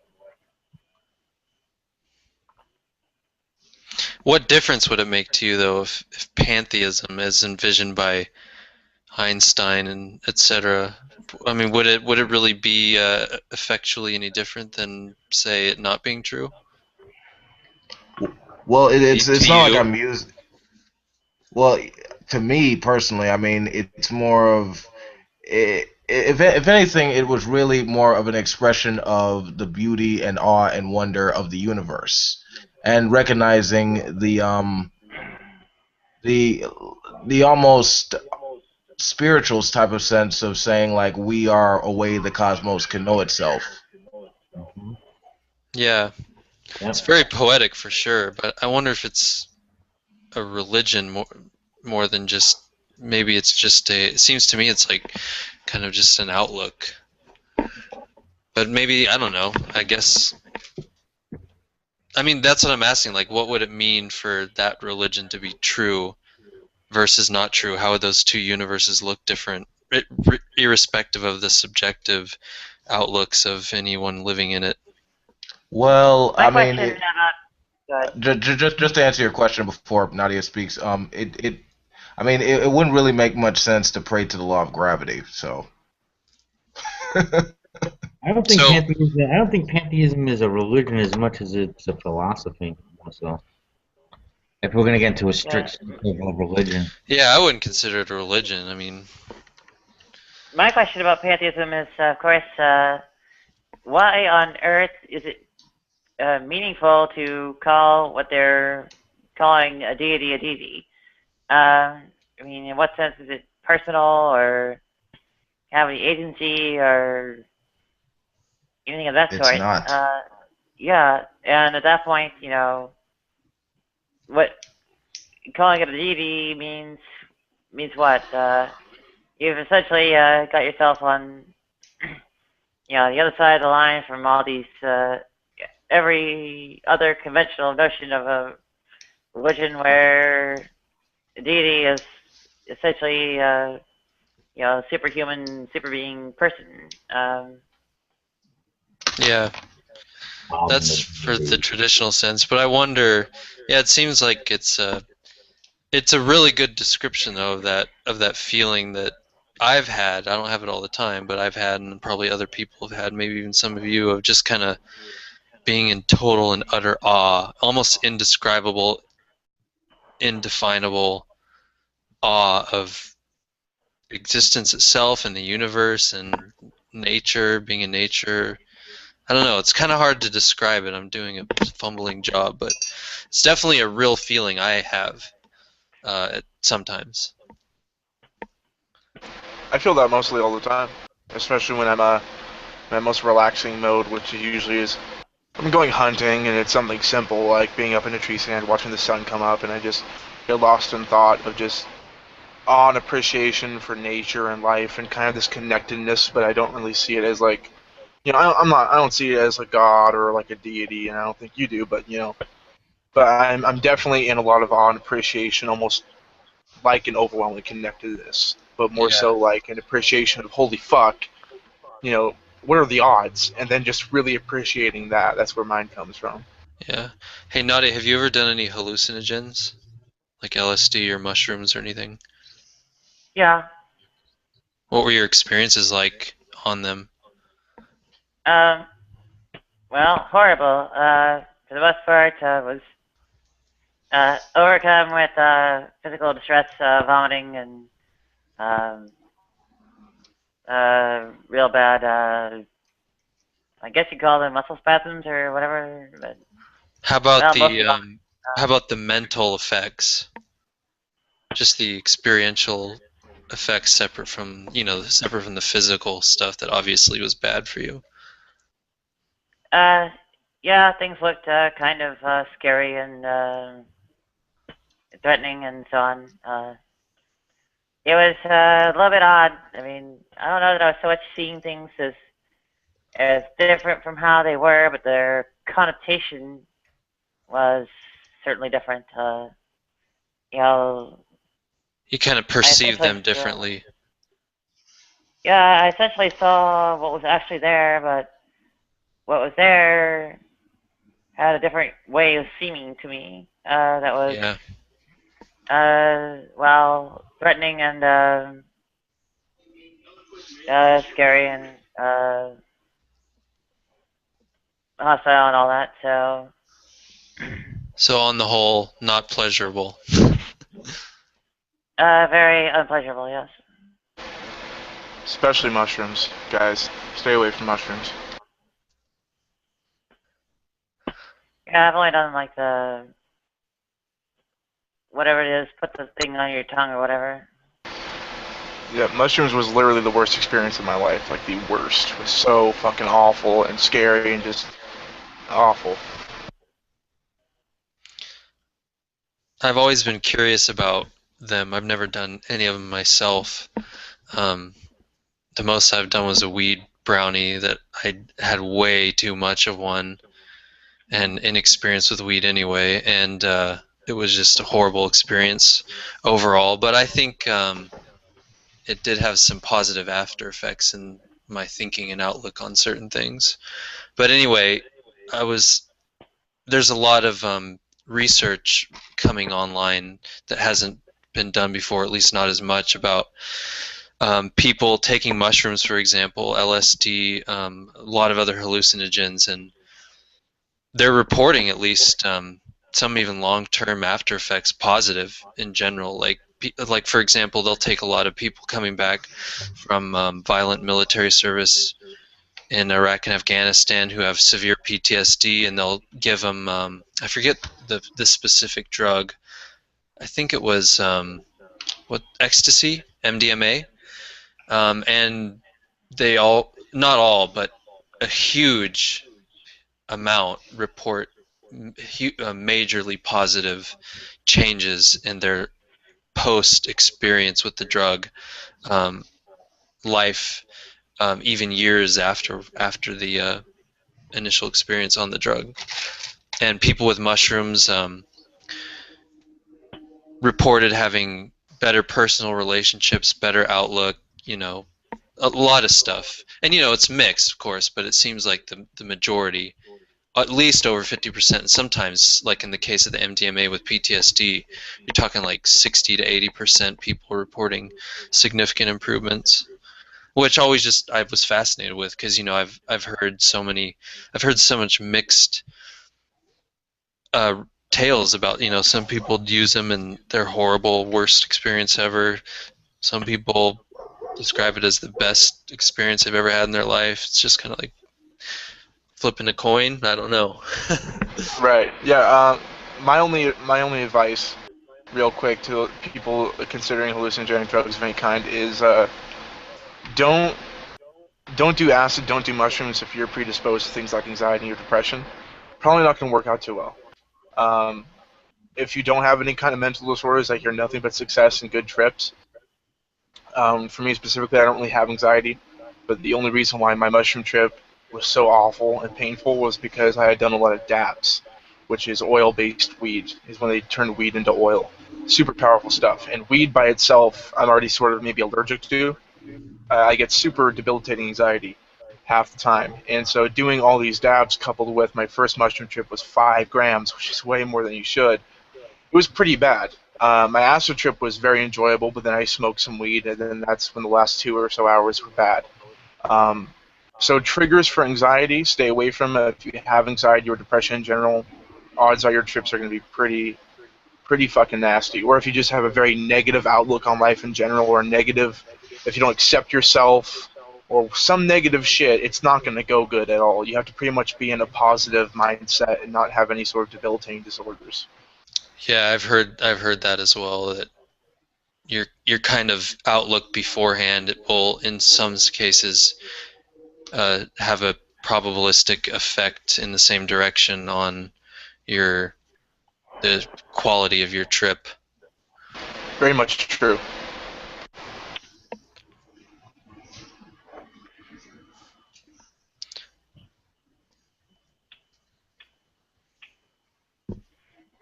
What difference would it make to you, though, if pantheism is envisioned by Einstein and etc.? I mean, would it really be effectually any different than, say, it not being true? Well, it's To not you? like I'm using. Well, to me personally, I mean, it's more of. If anything, it was really more of an expression of the beauty and awe and wonder of the universe, and recognizing the almost spiritual type of sense of saying like we are a way the cosmos can know itself. Mhm. Yeah, Yep. it's very poetic for sure, but I wonder if it's a religion more than just, maybe it's just a, it seems to me it's like kind of just an outlook. But maybe, I don't know, I guess, I mean, that's what I'm asking, like what would it mean for that religion to be true versus not true? How would those two universes look different, irrespective of the subjective outlooks of anyone living in it? Well, My I mean, question about just to answer your question before Nadia speaks, I mean, it wouldn't really make much sense to pray to the law of gravity. So, I don't think So, pantheism. I don't think pantheism is a religion as much as it's a philosophy. So, if we're gonna get into a strict level of religion, yeah, I wouldn't consider it a religion. I mean, my question about pantheism is, of course, why on earth is it meaningful to call what they're calling a deity a deity? I mean, in what sense is it personal or have any agency or anything of that it's sort? not. Yeah, and at that point, you know, what calling it a deity means what? You've essentially got yourself on, you know, the other side of the line from all these every other conventional notion of a religion where a deity is essentially you know, superhuman, super being person. yeah, that's for the traditional sense. But I wonder, yeah, it seems like it's a really good description though of that feeling that I've had. I don't have it all the time, but I've had, and probably other people have had, maybe even some of you, of just kind of being in total and utter awe, almost indescribable, indefinable awe of existence itself and the universe and nature, being in nature. I don't know, it's kind of hard to describe it. I'm doing a fumbling job, but it's definitely a real feeling I have sometimes. I feel that mostly all the time, especially when I'm in my most relaxing mode, which usually is I'm going hunting, and it's something simple like being up in a tree stand, watching the sun come up, and I just get lost in thought of just awe and appreciation for nature and life, and kind of this connectedness. But I don't really see it as like, you know, I don't see it as a god or like a deity, and I don't think you do, but you know, but I'm definitely in a lot of awe and appreciation, almost like an overwhelming connectedness, but more Yeah. so like an appreciation of holy fuck, you know, what are the odds? And then just really appreciating that. That's where mine comes from. Yeah. Hey, Nadia, have you ever done any hallucinogens? Like LSD or mushrooms or anything? Yeah. What were your experiences like on them? Um, well, horrible. For the most part, was overcome with physical distress, vomiting, and real bad. I guess you call them muscle spasms or whatever. But How about well, the mostly. how about the mental effects? Just the experiential effects separate from, you know, separate from the physical stuff that obviously was bad for you. Yeah, things looked kind of scary and threatening and so on. It was a little bit odd. I mean, I don't know that I was so much seeing things as different from how they were, but their connotation was certainly different. You know, You kind of perceive them differently. Yeah, I essentially saw what was actually there, but what was there had a different way of seeming to me. That was, Yeah. well, threatening and scary and hostile and all that. So, So on the whole, not pleasurable. very unpleasurable, yes. Especially mushrooms, guys. Stay away from mushrooms. Yeah, I've only done like the whatever it is, put the thing on your tongue or whatever. Yeah, mushrooms was literally the worst experience of my life. Like the worst. It was so fucking awful and scary and just awful. I've always been curious about them. I've never done any of them myself. Um, the most I've done was a weed brownie that I had way too much of one, and inexperienced with weed anyway, and it was just a horrible experience overall. But I think it did have some positive after effects in my thinking and outlook on certain things. But anyway, there's a lot of research coming online that hasn't been done before, at least not as much, about people taking mushrooms, for example, LSD, a lot of other hallucinogens, and they're reporting at least some even long-term after effects positive in general. Like for example, they'll take a lot of people coming back from violent military service in Iraq and Afghanistan who have severe PTSD, and they'll give them I forget the specific drug. I think it was ecstasy, MDMA, and they all, not all, but a huge amount report majorly positive changes in their post experience with the drug, life, even years after the initial experience on the drug. And people with mushrooms reported having better personal relationships, better outlook, a lot of stuff. And it's mixed, of course, but it seems like the majority, at least over 50%, and sometimes, like in the case of the MDMA with PTSD, you're talking like 60 to 80% people reporting significant improvements, which always I was fascinated with, because I've heard so much mixed tales about, some people use them and they're horrible, worst experience ever. Some people describe it as the best experience they've ever had in their life. It's just kind of like flipping a coin. I don't know. Right. Yeah. My only advice, real quick, to people considering hallucinogenic drugs of any kind is don't do acid, don't do mushrooms if you're predisposed to things like anxiety or depression. Probably not going to work out too well. If you don't have any kind of mental disorders, like you're nothing but success and good trips. For me specifically, I don't really have anxiety, but the only reason why my mushroom trip was so awful and painful was because I had done a lot of dabs, which is oil-based weed, is when they turn weed into oil. Super powerful stuff. And weed by itself, I'm already sort of maybe allergic to. I get super debilitating anxiety half the time. And so doing all these dabs coupled with my first mushroom trip was 5 grams, which is way more than you should. It was pretty bad. My acid trip was very enjoyable, but then I smoked some weed, and then that's when the last 2 or so hours were bad. So triggers for anxiety, stay away from it. If you have anxiety or depression in general, odds are your trips are going to be pretty fucking nasty. Or if you just have a very negative outlook on life in general, or if you don't accept yourself, or some negative shit, it's not going to go good at all. You have to pretty much be in a positive mindset and not have any sort of debilitating disorders. Yeah, I've heard that as well, that your kind of outlook beforehand will, in some cases, have a probabilistic effect in the same direction on the quality of your trip. Very much true.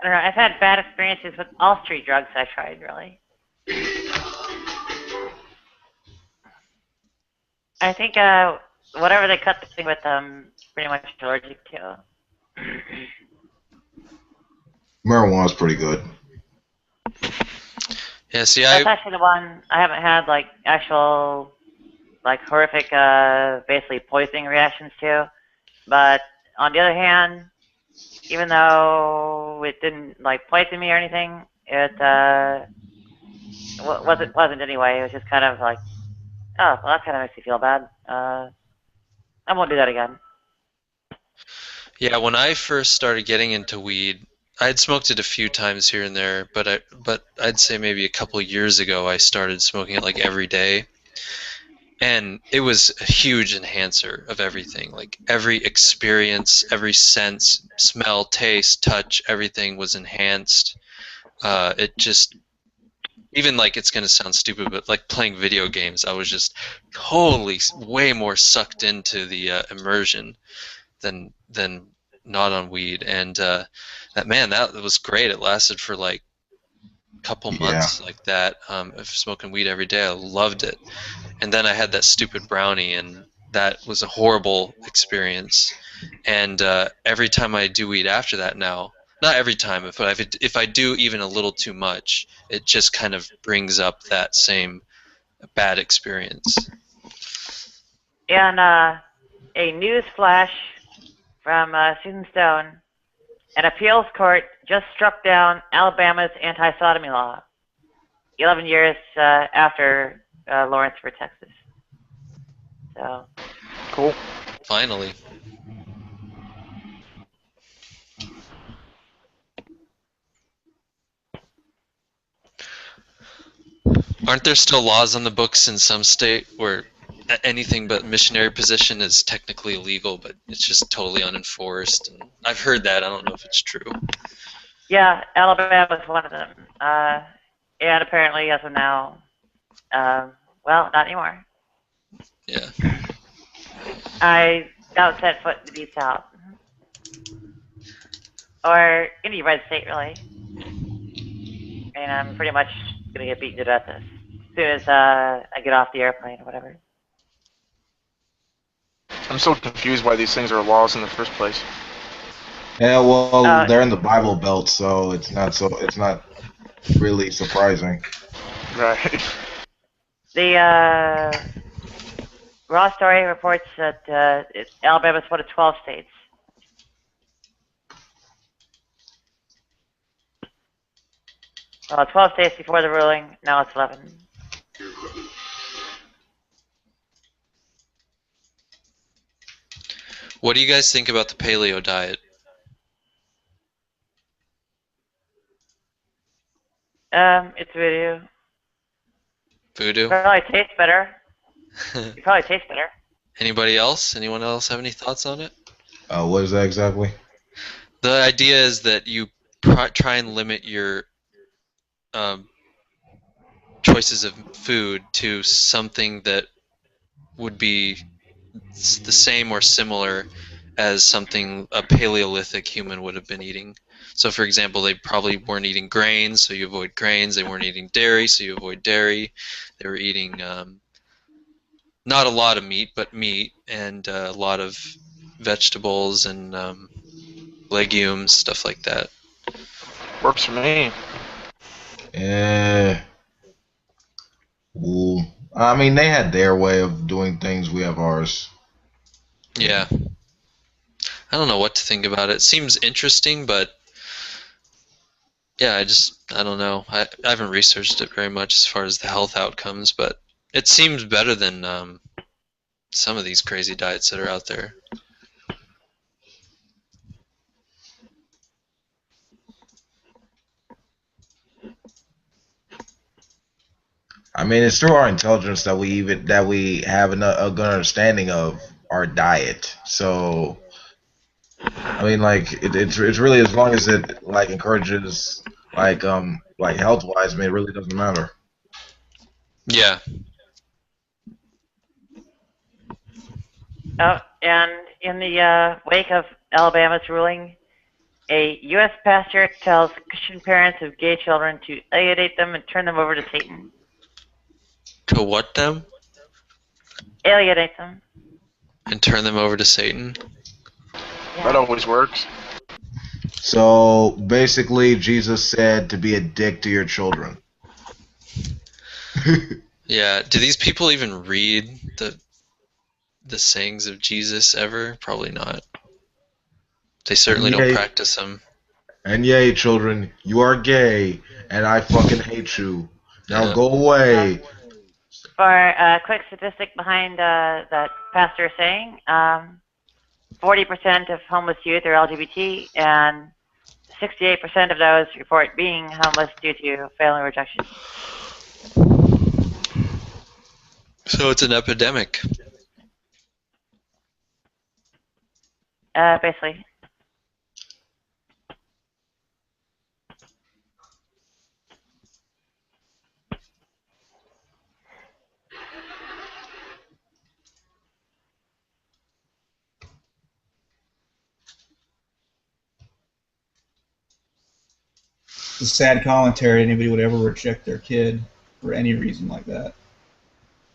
I don't know. I've had bad experiences with all street drugs I tried, really. I think whatever they cut the thing with, pretty much allergic to. Marijuana's pretty good. Yeah, see, That's actually the one I haven't had, like, actual, like, horrific, basically poisoning reactions to. But on the other hand, even though it didn't, like, poison me or anything, it wasn't pleasant anyway. It was just kind of like, oh, well, that kind of makes me feel bad. I won't do that again. Yeah, when I first started getting into weed, I'd smoked it a few times here and there, but I'd say maybe a couple years ago I started smoking it like every day, and it was a huge enhancer of everything. Like every experience, every sense, smell, taste, touch, everything was enhanced. It just even like it's gonna sound stupid, but like playing video games, I was just totally way more sucked into the immersion than not on weed. And that was great. It lasted for like a couple months like that. Of smoking weed every day, I loved it. And then I had that stupid brownie, and that was a horrible experience. And every time I do weed after that now, not every time, but if I do even a little too much, it just kind of brings up that same bad experience. And a news flash from Susan Stone. An appeals court just struck down Alabama's anti-sodomy law 11 years after Lawrenceburg, Texas. So. Cool. Finally. Aren't there still laws on the books in some state where anything but missionary position is technically illegal, but it's just totally unenforced? And I've heard that. I don't know if it's true. Yeah, Alabama is one of them. And apparently, as of now, well, not anymore. Yeah. I doubt set foot in the deep south. Or any red state, really. And I'm pretty much going to get beaten to death as soon as I get off the airplane or whatever. I'm so confused why these things are laws in the first place. Yeah, well, they're in the Bible Belt, so it's not really surprising. Right. The Raw Story reports that Alabama's one of 12 states. Well, 12 states before the ruling, now it's 11. What do you guys think about the paleo diet? It's voodoo. Voodoo? Probably tastes better. It probably tastes better. Anybody else? Anyone else have any thoughts on it? What is that exactly? The idea is that you try and limit your choices of food to something that would be the same or similar as something a Paleolithic human would have been eating. So, for example, they probably weren't eating grains, so you avoid grains. They weren't eating dairy, so you avoid dairy. They were eating not a lot of meat, but meat, and a lot of vegetables and legumes, stuff like that. Works for me. Ooh. I mean, they had their way of doing things. We have ours. Yeah. I don't know what to think about it. It seems interesting, but yeah, I don't know. I haven't researched it very much as far as the health outcomes, but it seems better than some of these crazy diets that are out there. I mean, it's through our intelligence that we have a good understanding of our diet. So, I mean, like it's really, as long as it like encourages like health wise, I mean, it really doesn't matter. Yeah. Oh, and in the wake of Alabama's ruling, a U.S. pastor tells Christian parents of gay children to alienate them and turn them over to Satan. To what them? Alienate them. And turn them over to Satan? Yeah. That always works. So basically, Jesus said to be a dick to your children. Yeah. Do these people even read the sayings of Jesus ever? Probably not. They certainly don't practice them. And yay, children, you are gay, and I fucking hate you. Now go away. For a quick statistic behind that pastor saying, 40% of homeless youth are LGBT, and 68% of those report being homeless due to family rejection. So it's an epidemic. Basically. It's a sad commentary anybody would ever reject their kid for any reason like that.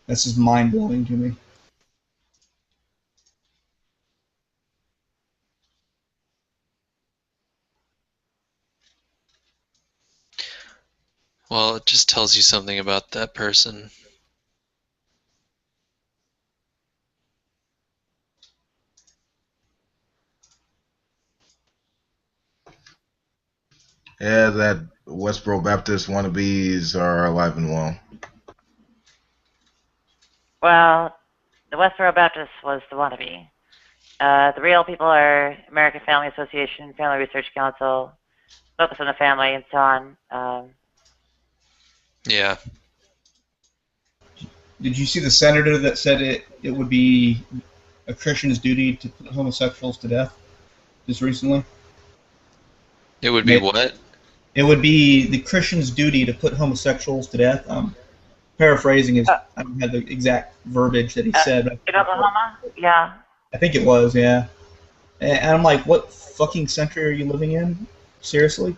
That's just mind blowing to me. Well, it just tells you something about that person. Yeah, that Westboro Baptist wannabes are alive and well. Well, the Westboro Baptist was the wannabe. The real people are American Family Association, Family Research Council, Focus on the Family, and so on. Yeah. Did you see the senator that said it would be a Christian's duty to put homosexuals to death just recently? It would be what? It would be the Christian's duty to put homosexuals to death. Paraphrasing his, I don't have the exact verbiage that he said. In Oklahoma? Yeah. I think it was, yeah. And I'm like, what fucking century are you living in? Seriously?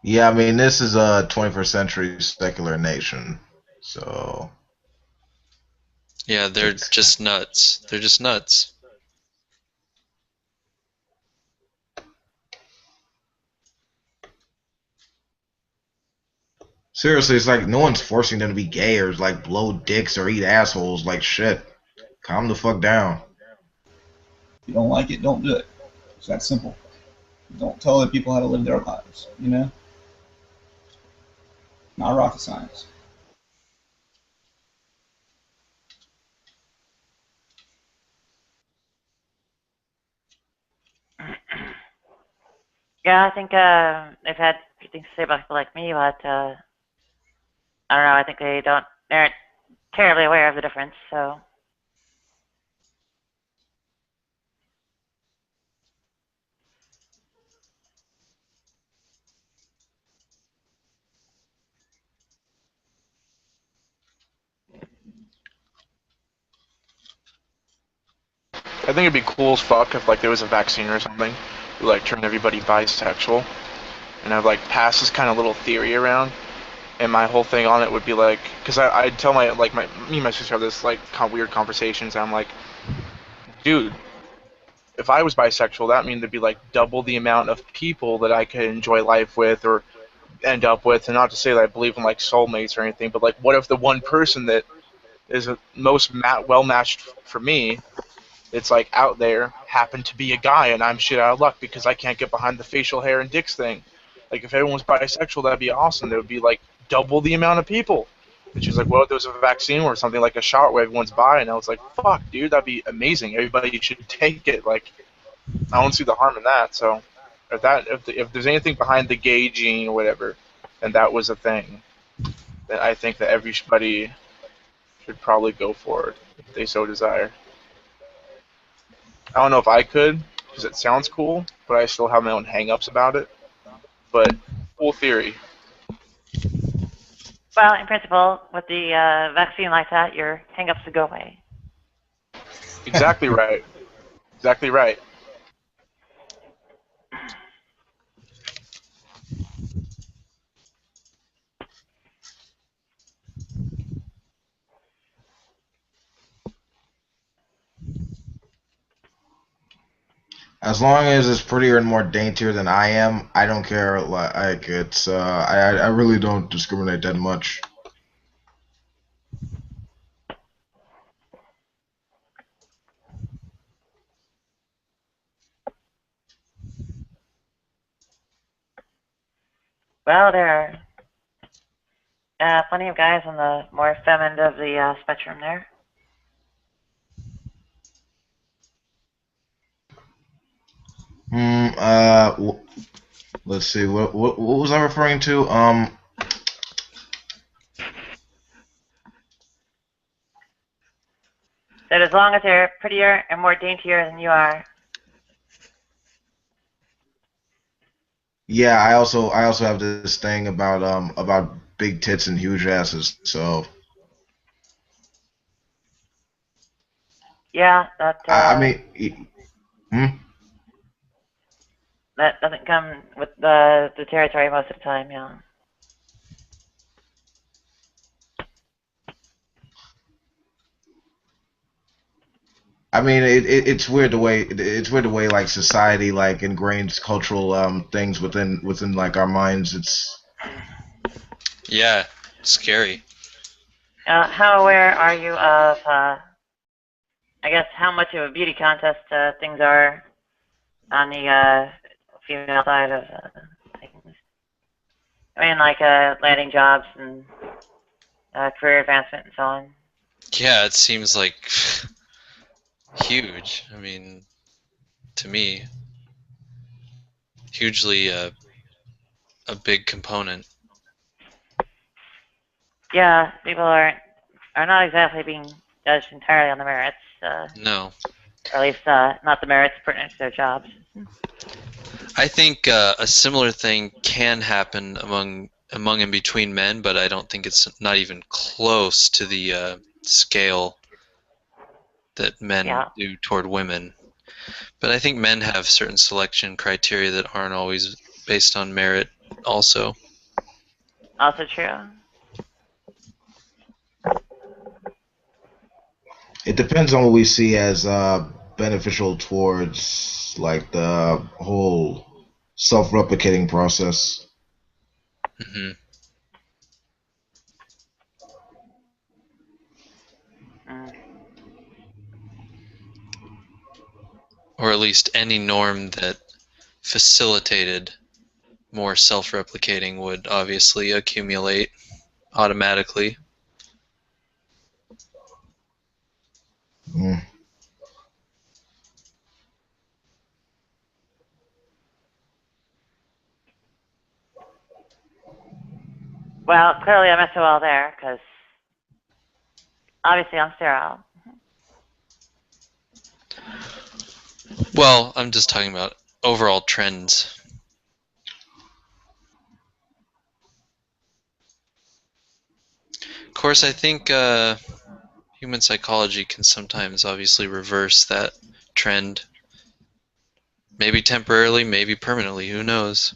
Yeah, I mean, this is a 21st century secular nation, so... Yeah, they're just nuts. They're just nuts. Seriously, it's like no one's forcing them to be gay or like blow dicks or eat assholes. Like shit, calm the fuck down. If you don't like it, don't do it. It's that simple. Don't tell other people how to live their lives, you know? Not rocket science. Yeah, I think they've had things to say about people like me, but I don't know. I think they aren't terribly aware of the difference. So I think it'd be cool as fuck if like there was a vaccine or something to like turn everybody bisexual, and I've like passed this kind of little theory around. And my whole thing on it would be like, because I'd tell me and my sister have this like weird conversations. And I'm like, dude, if I was bisexual, that means there'd be like double the amount of people that I could enjoy life with or end up with. And not to say that I believe in like soulmates or anything, but like, what if the one person that is most well matched for me, it's like out there, happened to be a guy, and I'm shit out of luck because I can't get behind the facial hair and dicks thing. Like, if everyone was bisexual, that'd be awesome. There would be like double the amount of people. And she's like, well, if there was a vaccine or something like a shot where everyone's bi, and I was like, fuck, dude, that'd be amazing. Everybody should take it. Like, I don't see the harm in that. So, if there's anything behind the gay gene or whatever, and that was a thing, then I think that everybody should probably go for it if they so desire. I don't know if I could, because it sounds cool, but I still have my own hang-ups about it. But, cool theory. well, in principle, with the vaccine like that, your hang-ups would go away. Exactly right. Exactly right. As long as it's prettier and more daintier than I am, I don't care. Like it's, I really don't discriminate that much. Well, there are plenty of guys on the more feminine of the spectrum there. let's see. What was I referring to? That as long as they're prettier and more daintier than you are. Yeah, I also have this thing about big tits and huge asses. So Yeah, I mean, hmm? that doesn't come with the territory most of the time. Yeah. I mean, it's weird the way like society like ingrains cultural things within like our minds. It's Yeah, scary. How aware are you of, I guess, how much of a beauty contest things are on the female side of things? I mean, like landing jobs and career advancement and so on. Yeah, it seems like huge. I mean, to me, hugely a big component. Yeah, people are not exactly being judged entirely on the merits, No. or at least not the merits pertinent to their jobs. I think a similar thing can happen among and between men, but I don't think it's not even close to the scale that men Yeah. do toward women. But I think men have certain selection criteria that aren't always based on merit also. Also true. it depends on what we see as beneficial towards like the whole self-replicating process. Hmm. Mm. Or at least any norm that facilitated more self-replicating would obviously accumulate automatically. Mm. Well, clearly I missed a while there, because obviously I'm sterile. Well, I'm just talking about overall trends. Of course, I think human psychology can sometimes obviously reverse that trend. Maybe temporarily, maybe permanently, who knows?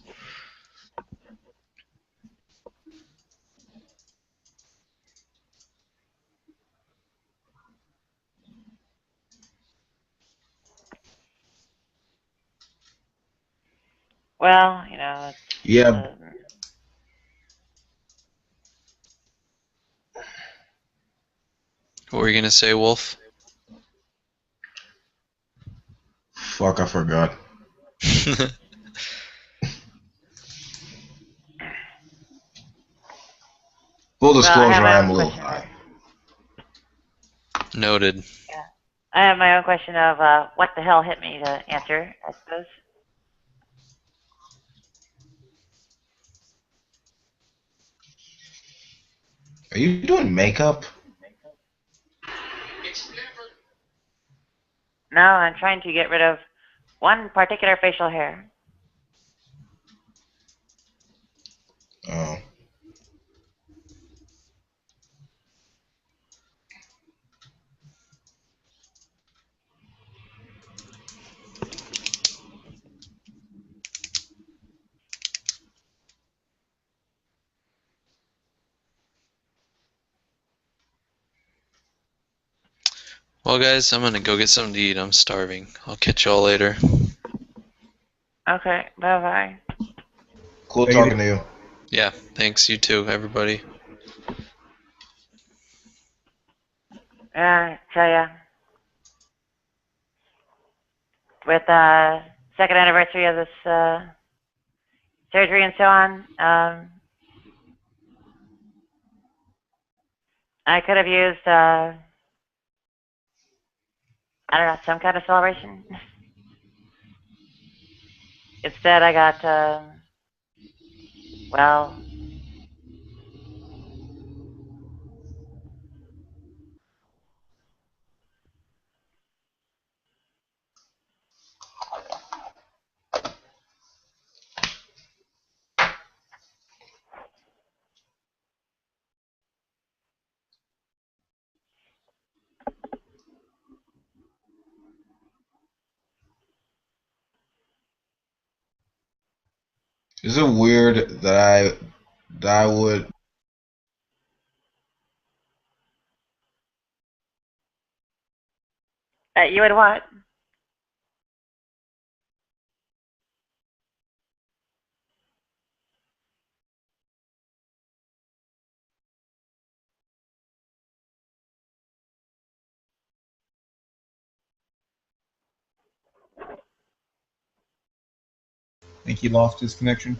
Well, it's, Yeah, What were you gonna say, Wolf? fuck, I forgot. Full well, I have disclosure, my I own am a little question. high. Noted. Yeah. I have my own question of what the hell hit me to answer, I suppose. Are you doing makeup? No, I'm trying to get rid of one particular facial hair. Oh. Well, guys, I'm gonna go get something to eat. I'm starving. I'll catch y'all later. Okay, bye-bye. Cool Take it talking to you. Yeah, thanks. You too, everybody. Tell ya, with second anniversary of this surgery and so on, I could have used, I don't know, some kind of celebration. Instead, I got Well, Is it weird that I would? you would what? I think he lost his connection.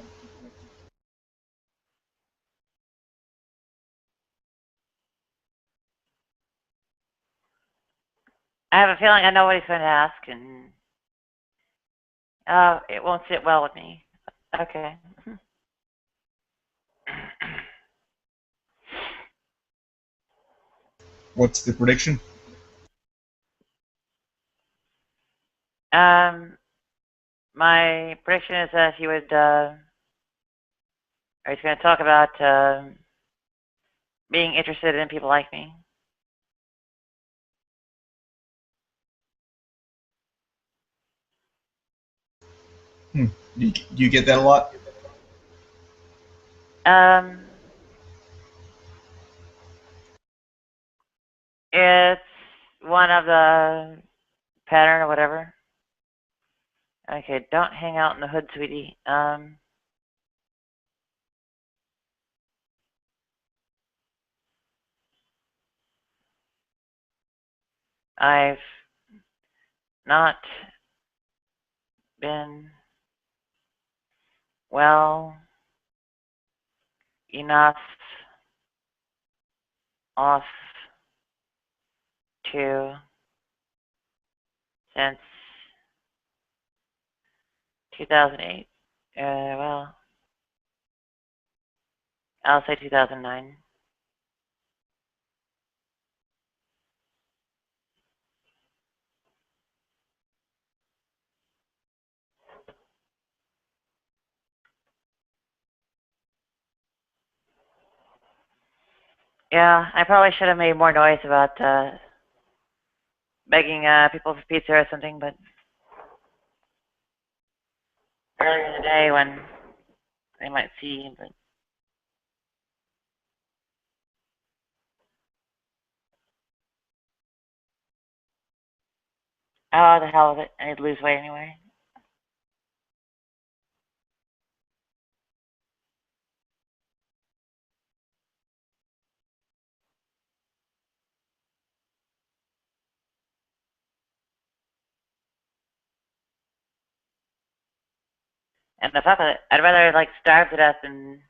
I have a feeling I know what he's going to ask, and it won't sit well with me. Okay. What's the prediction? My prediction is that he would, or he's going to talk about being interested in people like me. Do you get that a lot? It's one of the pattern or whatever. Okay, don't hang out in the hood, sweetie. I've not been well enough off to since 2008. Well, I'll say 2009. Yeah, I probably should have made more noise about begging people for pizza or something, but earlier in the day when they might see, but oh, the hell with it. I need to lose weight anyway. And the fuck with it. I'd rather like starve to death than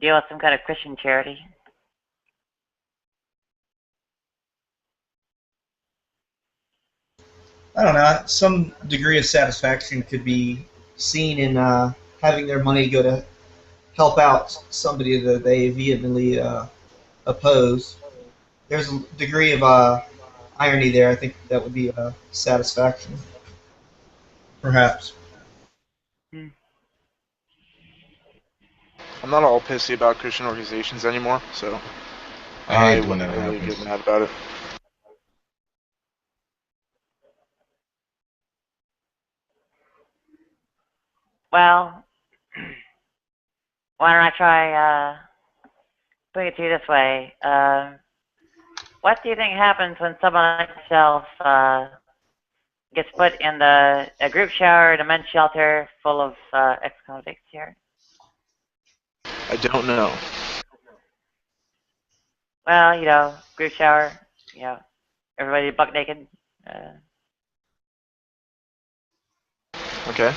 deal with some kind of Christian charity. I don't know. Some degree of satisfaction could be seen in having their money go to help out somebody that they vehemently oppose. There's a degree of irony there. I think that would be satisfaction, perhaps. Hmm. I'm not all pissy about Christian organizations anymore, so I hate when wouldn't that really get happens. mad about it. Well, why don't I try putting it to you this way? What do you think happens when someone like yourself gets put in a group shower in a men's shelter full of ex-convicts here? I don't know. Well, you know, group shower, you know, everybody buck naked. Okay.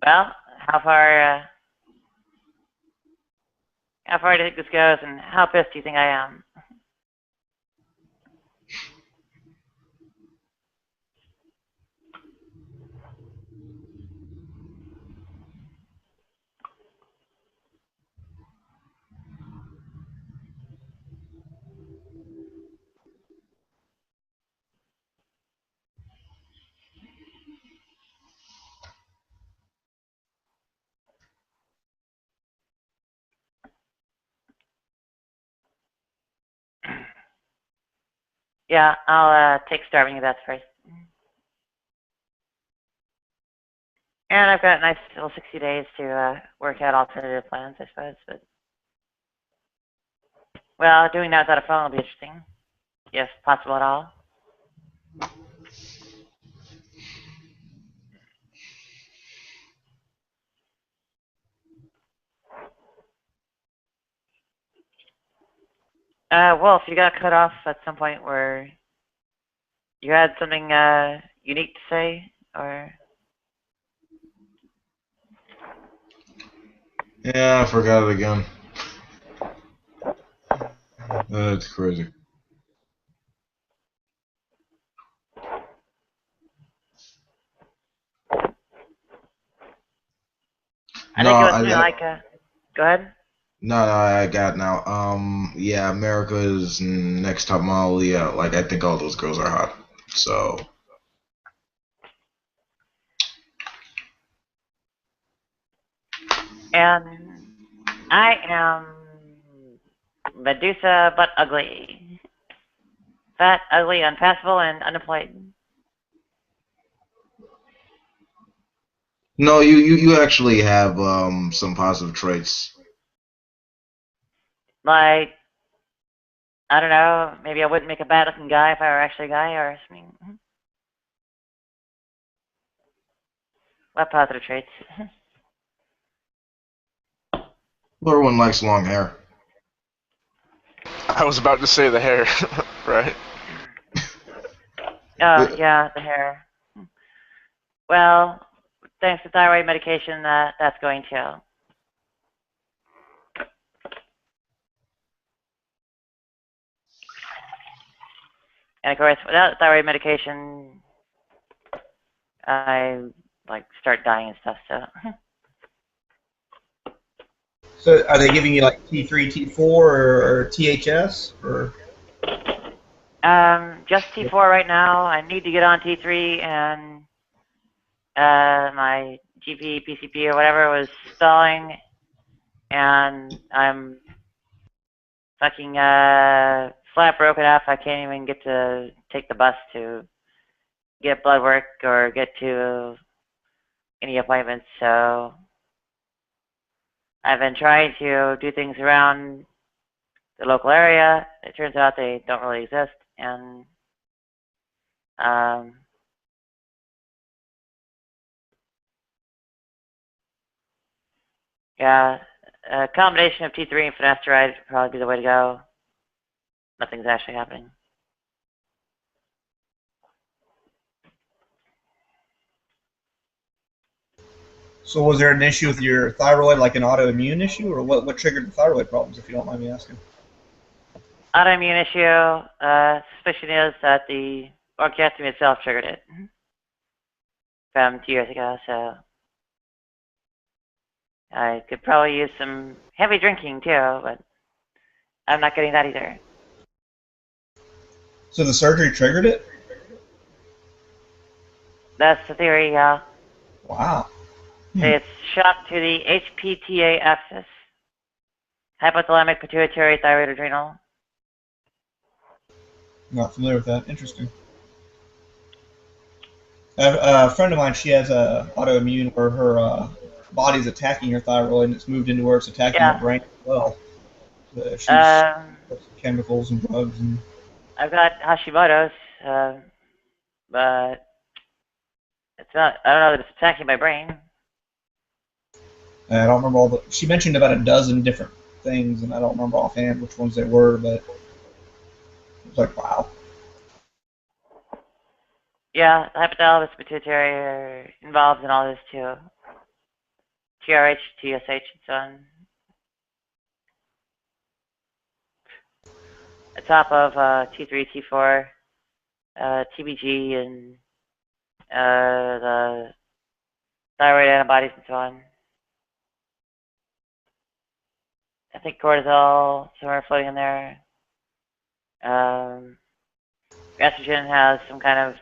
Well, how far do you think this goes, and how pissed do you think I am? Yeah, I'll take starving you bets first. And I've got a nice little 60 days to work out alternative plans, I suppose. But well, doing that without a phone will be interesting, if possible at all. Wolf, you got cut off at some point where you had something unique to say, or? Yeah, I forgot it again. That's crazy. I think it was something like go ahead. No, I got now. Yeah, America's next top model. Yeah, like I think all those girls are hot. So. And I am Medusa, but ugly. Fat, ugly, unpassable, and unemployed. No, you actually have some positive traits. Like, I don't know, maybe I wouldn't make a bad-looking guy if I were actually a guy or something. What positive traits? Everyone likes long hair. I was about to say the hair, right? Oh, yeah, the hair. Well, thanks to thyroid medication, that's going to. And of course, without thyroid medication, I like start dying and stuff. So are they giving you like T3, T4, or THS, or? Just T4 right now. I need to get on T3, and my GP, PCP, or whatever was stalling, and I'm fucking flat broken up. I can't even get to take the bus to get blood work or get to any appointments. So I've been trying to do things around the local area. It turns out they don't really exist, and yeah, a combination of T3 and finasteride would probably be the way to go. Nothing's actually happening. So was there an issue with your thyroid, like an autoimmune issue, or what triggered the thyroid problems, if you don't mind me asking? Autoimmune issue. Suspicion is that the orchiectomy itself triggered it from 2 years ago, so I could probably use some heavy drinking too, but I'm not getting that either. So the surgery triggered it? That's the theory, yeah. Wow. It's shock to the HPTA axis. Hypothalamic, pituitary, thyroid, adrenal. Not familiar with that. Interesting. A friend of mine, she has a autoimmune where her body's attacking her thyroid, and it's moved into where it's attacking her brain as well. She's chemicals and drugs and. I've got Hashimoto's, but it's not. I don't know that it's attacking my brain. I don't remember all the. She mentioned about a dozen different things, and I don't remember offhand which ones they were, but it was like, wow. Yeah, the hypothalamus, pituitary are involved in all this too. TRH, TSH, and so on. On top of T3, T4, TBG, and the thyroid antibodies and so on. I think cortisol somewhere floating in there. Estrogen has some kind of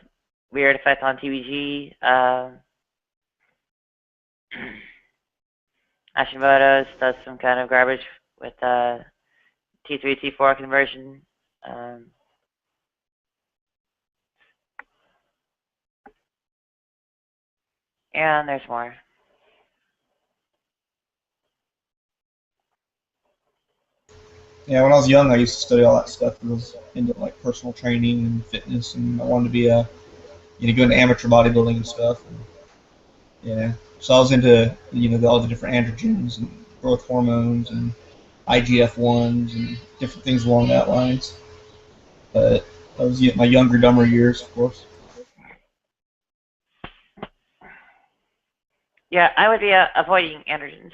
weird effect on TBG. Hashimoto's does some kind of garbage with T3, T4 conversion. And there's more. Yeah, when I was young, I used to study all that stuff. I was into like personal training and fitness, and I wanted to be go into amateur bodybuilding and stuff. And, yeah, so I was into all the different androgens and growth hormones and IGF-1s and different things along that lines. But that was my younger, dumber years, of course. Yeah, I would be avoiding androgens.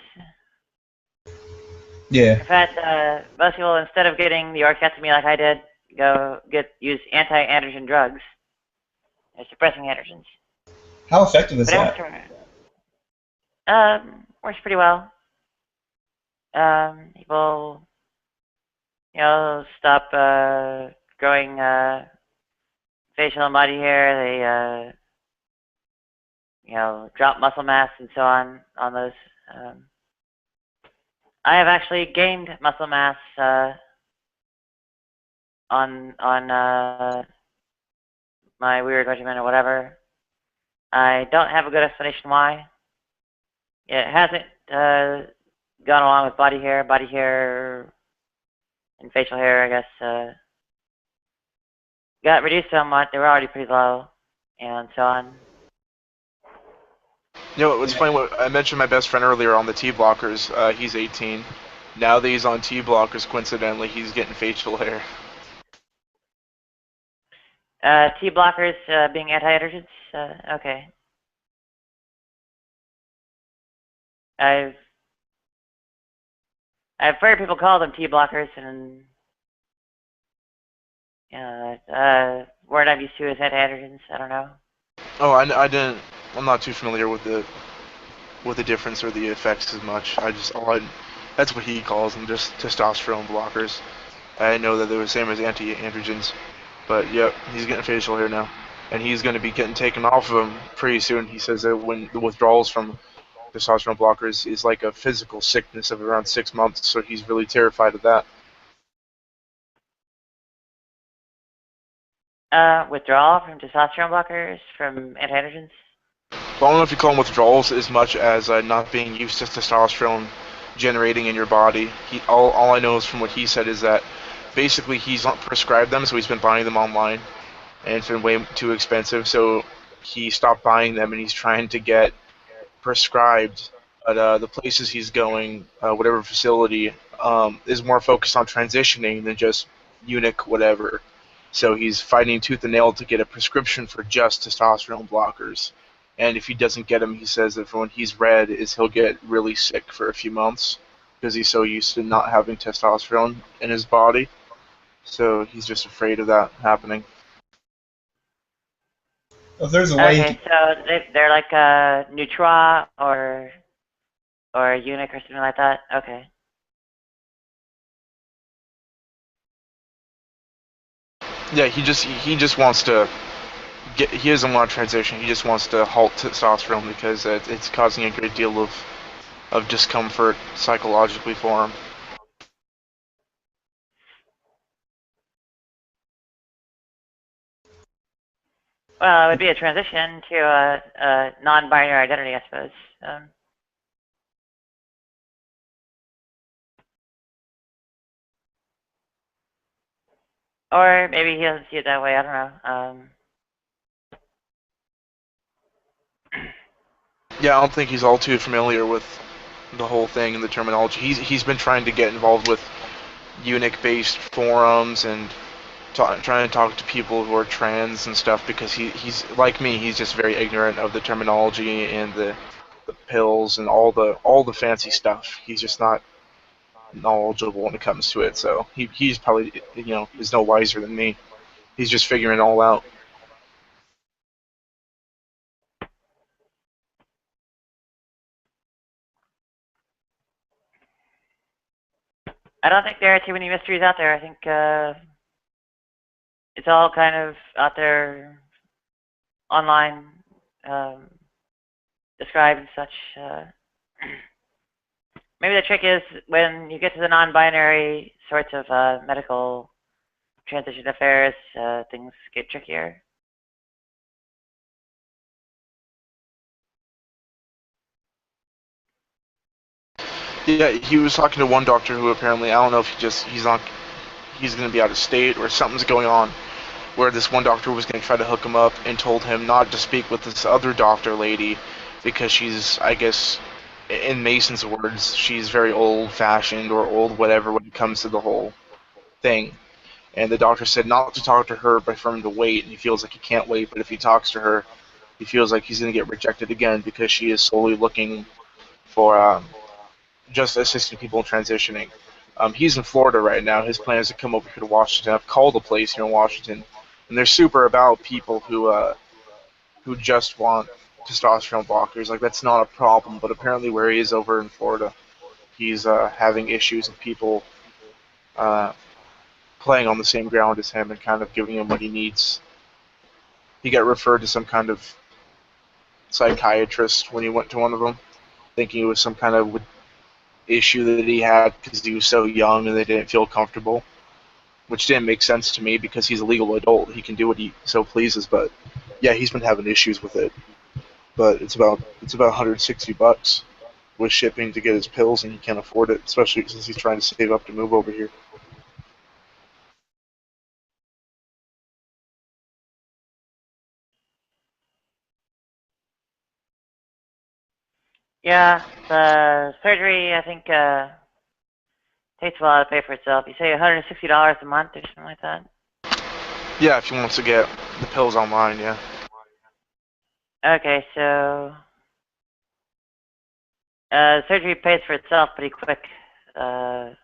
Yeah. In fact, most people, instead of getting the orchestromy like I did, use anti-androgen drugs. They're suppressing androgens. How effective is But that? Works pretty well. People, stop growing facial and body hair. They, drop muscle mass and so on those. I have actually gained muscle mass on my weird regimen or whatever. I don't have a good explanation why. It hasn't gone along with body hair and facial hair, I guess. Got reduced somewhat. They were already pretty low, and so on. It's funny. What I mentioned my best friend earlier on the T blockers. He's 18. Now that he's on T blockers, coincidentally, he's getting facial hair. T blockers being anti-androgens. Okay. I've heard people call them T blockers, and word I'm used to is anti-androgens. I don't know. Oh, I didn't. I'm not too familiar with the difference or the effects as much. That's what he calls them, just testosterone blockers. I didn't know that they were the same as anti-androgens, but yep, he's getting facial hair now, and he's going to be getting taken off of them pretty soon. He says that when the withdrawals from testosterone blockers is like a physical sickness of around 6 months, so he's really terrified of that. Withdrawal from testosterone blockers from anti-androgens? Well, I don't know if you call them withdrawals as much as not being used to testosterone generating in your body. All I know is from what he said is that basically he's not prescribed them, so he's been buying them online, and it's been way too expensive, so he stopped buying them and he's trying to get prescribed. But the places he's going, whatever facility, is more focused on transitioning than just eunuch whatever. So he's fighting tooth and nail to get a prescription for just testosterone blockers. And if he doesn't get them, he says that from what he's read is he'll get really sick for a few months because he's so used to not having testosterone in his body. So he's just afraid of that happening. If there's a way. Okay, so they're like a Nutra or a eunuch or something like that. Okay. Yeah, he just wants to get. He doesn't want to transition. He just wants to halt testosterone because it's causing a great deal of discomfort psychologically for him. Well, it would be a transition to a non-binary identity, I suppose. Or maybe he doesn't see it that way. I don't know. Yeah, I don't think he's all too familiar with the whole thing and the terminology. He's been trying to get involved with eunuch-based forums and trying to talk to people who are trans and stuff because he's like me. He's just very ignorant of the terminology and the pills and all the fancy stuff. He's just not knowledgeable when it comes to it. So he's probably is no wiser than me. He's just figuring it all out. I don't think there are too many mysteries out there. I think it's all kind of out there online, described and such. Maybe the trick is when you get to the non-binary sorts of medical transition affairs, things get trickier. Yeah, he was talking to one doctor who apparently, I don't know if he's going to be out of state or something's going on, where this one doctor was going to try to hook him up and told him not to speak with this other doctor lady because she's, I guess, in Mason's words, she's very old-fashioned or old whatever when it comes to the whole thing. And the doctor said not to talk to her, but for him to wait, and he feels like he can't wait, but if he talks to her, he feels like he's going to get rejected again because she is solely looking for just assisting people in transitioning. He's in Florida right now. His plan is to come over here to Washington. I've called a place here in Washington, and they're super about people who just want testosterone blockers. Like, that's not a problem, but apparently where he is over in Florida, he's having issues with people uh, playing on the same ground as him and kind of giving him what he needs. He got referred to some kind of psychiatrist when he went to one of them, thinking it was some kind of issue that he had because he was so young and they didn't feel comfortable, which didn't make sense to me because he's a legal adult. He can do what he so pleases, but yeah, he's been having issues with it. But it's about $160 with shipping to get his pills, and he can't afford it, especially since he's trying to save up to move over here. Yeah, the surgery, I think, takes a while to pay for itself. You say $160 a month or something like that? Yeah, if he wants to get the pills online, yeah. Okay, so surgery pays for itself pretty quick that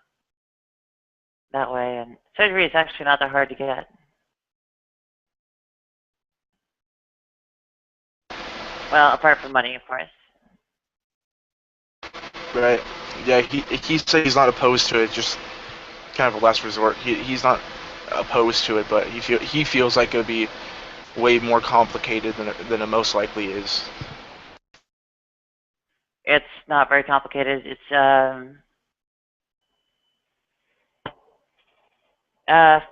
way, and surgery is actually not that hard to get. Well, apart from money, of course. Right. Yeah, he said he's not opposed to it, just kind of a last resort. He's not opposed to it, but he feels like it would be way more complicated than it most likely is. It's not very complicated. It's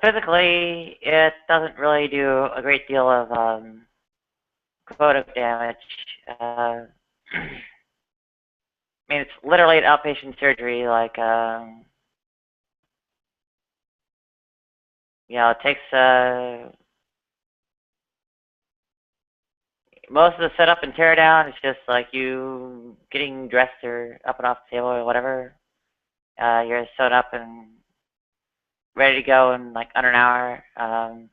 physically, it doesn't really do a great deal of corrosive damage. I mean, it's literally an outpatient surgery. Like, you know, it takes most of the setup and tear down. It's just like you getting dressed or up and off the table or whatever. You're sewn up and ready to go in like under an hour. I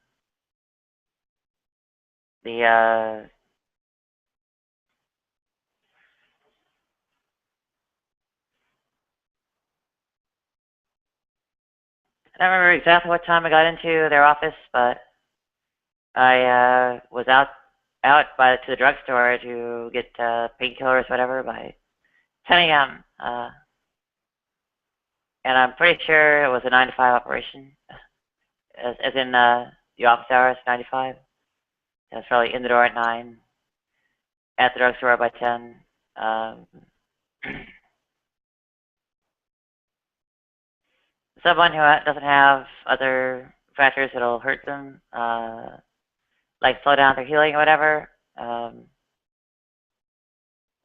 don't remember exactly what time I got into their office, but I was out to the drugstore to get painkillers, whatever, by 10 a.m. And I'm pretty sure it was a 9 to 5 operation, as in the office hours, 9 to 5. I was probably in the door at 9, at the drugstore by 10. Someone who doesn't have other factors that'll hurt them, like slow down their healing or whatever,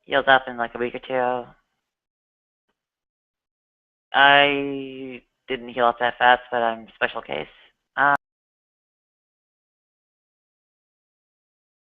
heals up in like a week or two. I didn't heal up that fast, but I'm a special case.